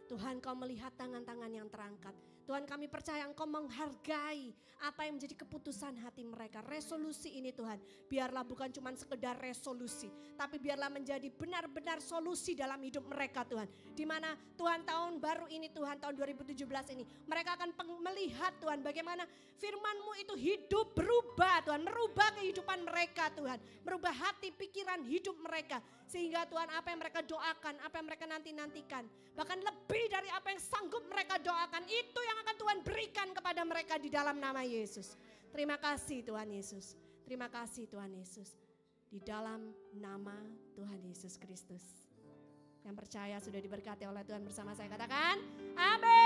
Tuhan Kau melihat tangan-tangan yang terangkat. Tuhan kami percaya Engkau menghargai apa yang menjadi keputusan hati mereka. Resolusi ini Tuhan, biarlah bukan cuma sekedar resolusi, tapi biarlah menjadi benar-benar solusi dalam hidup mereka Tuhan. Di mana Tuhan tahun baru ini Tuhan, tahun 2017 ini, mereka akan melihat Tuhan bagaimana firman-Mu itu hidup, berubah Tuhan, merubah kehidupan mereka Tuhan, merubah hati, pikiran, hidup mereka. Sehingga Tuhan apa yang mereka doakan, apa yang mereka nanti-nantikan, bahkan lebih dari apa yang sanggup mereka doakan, itu yang akan Tuhan berikan kepada mereka di dalam nama Yesus. Terima kasih Tuhan Yesus. Terima kasih Tuhan Yesus. Di dalam nama Tuhan Yesus Kristus. Yang percaya sudah diberkati oleh Tuhan bersama saya katakan, amin.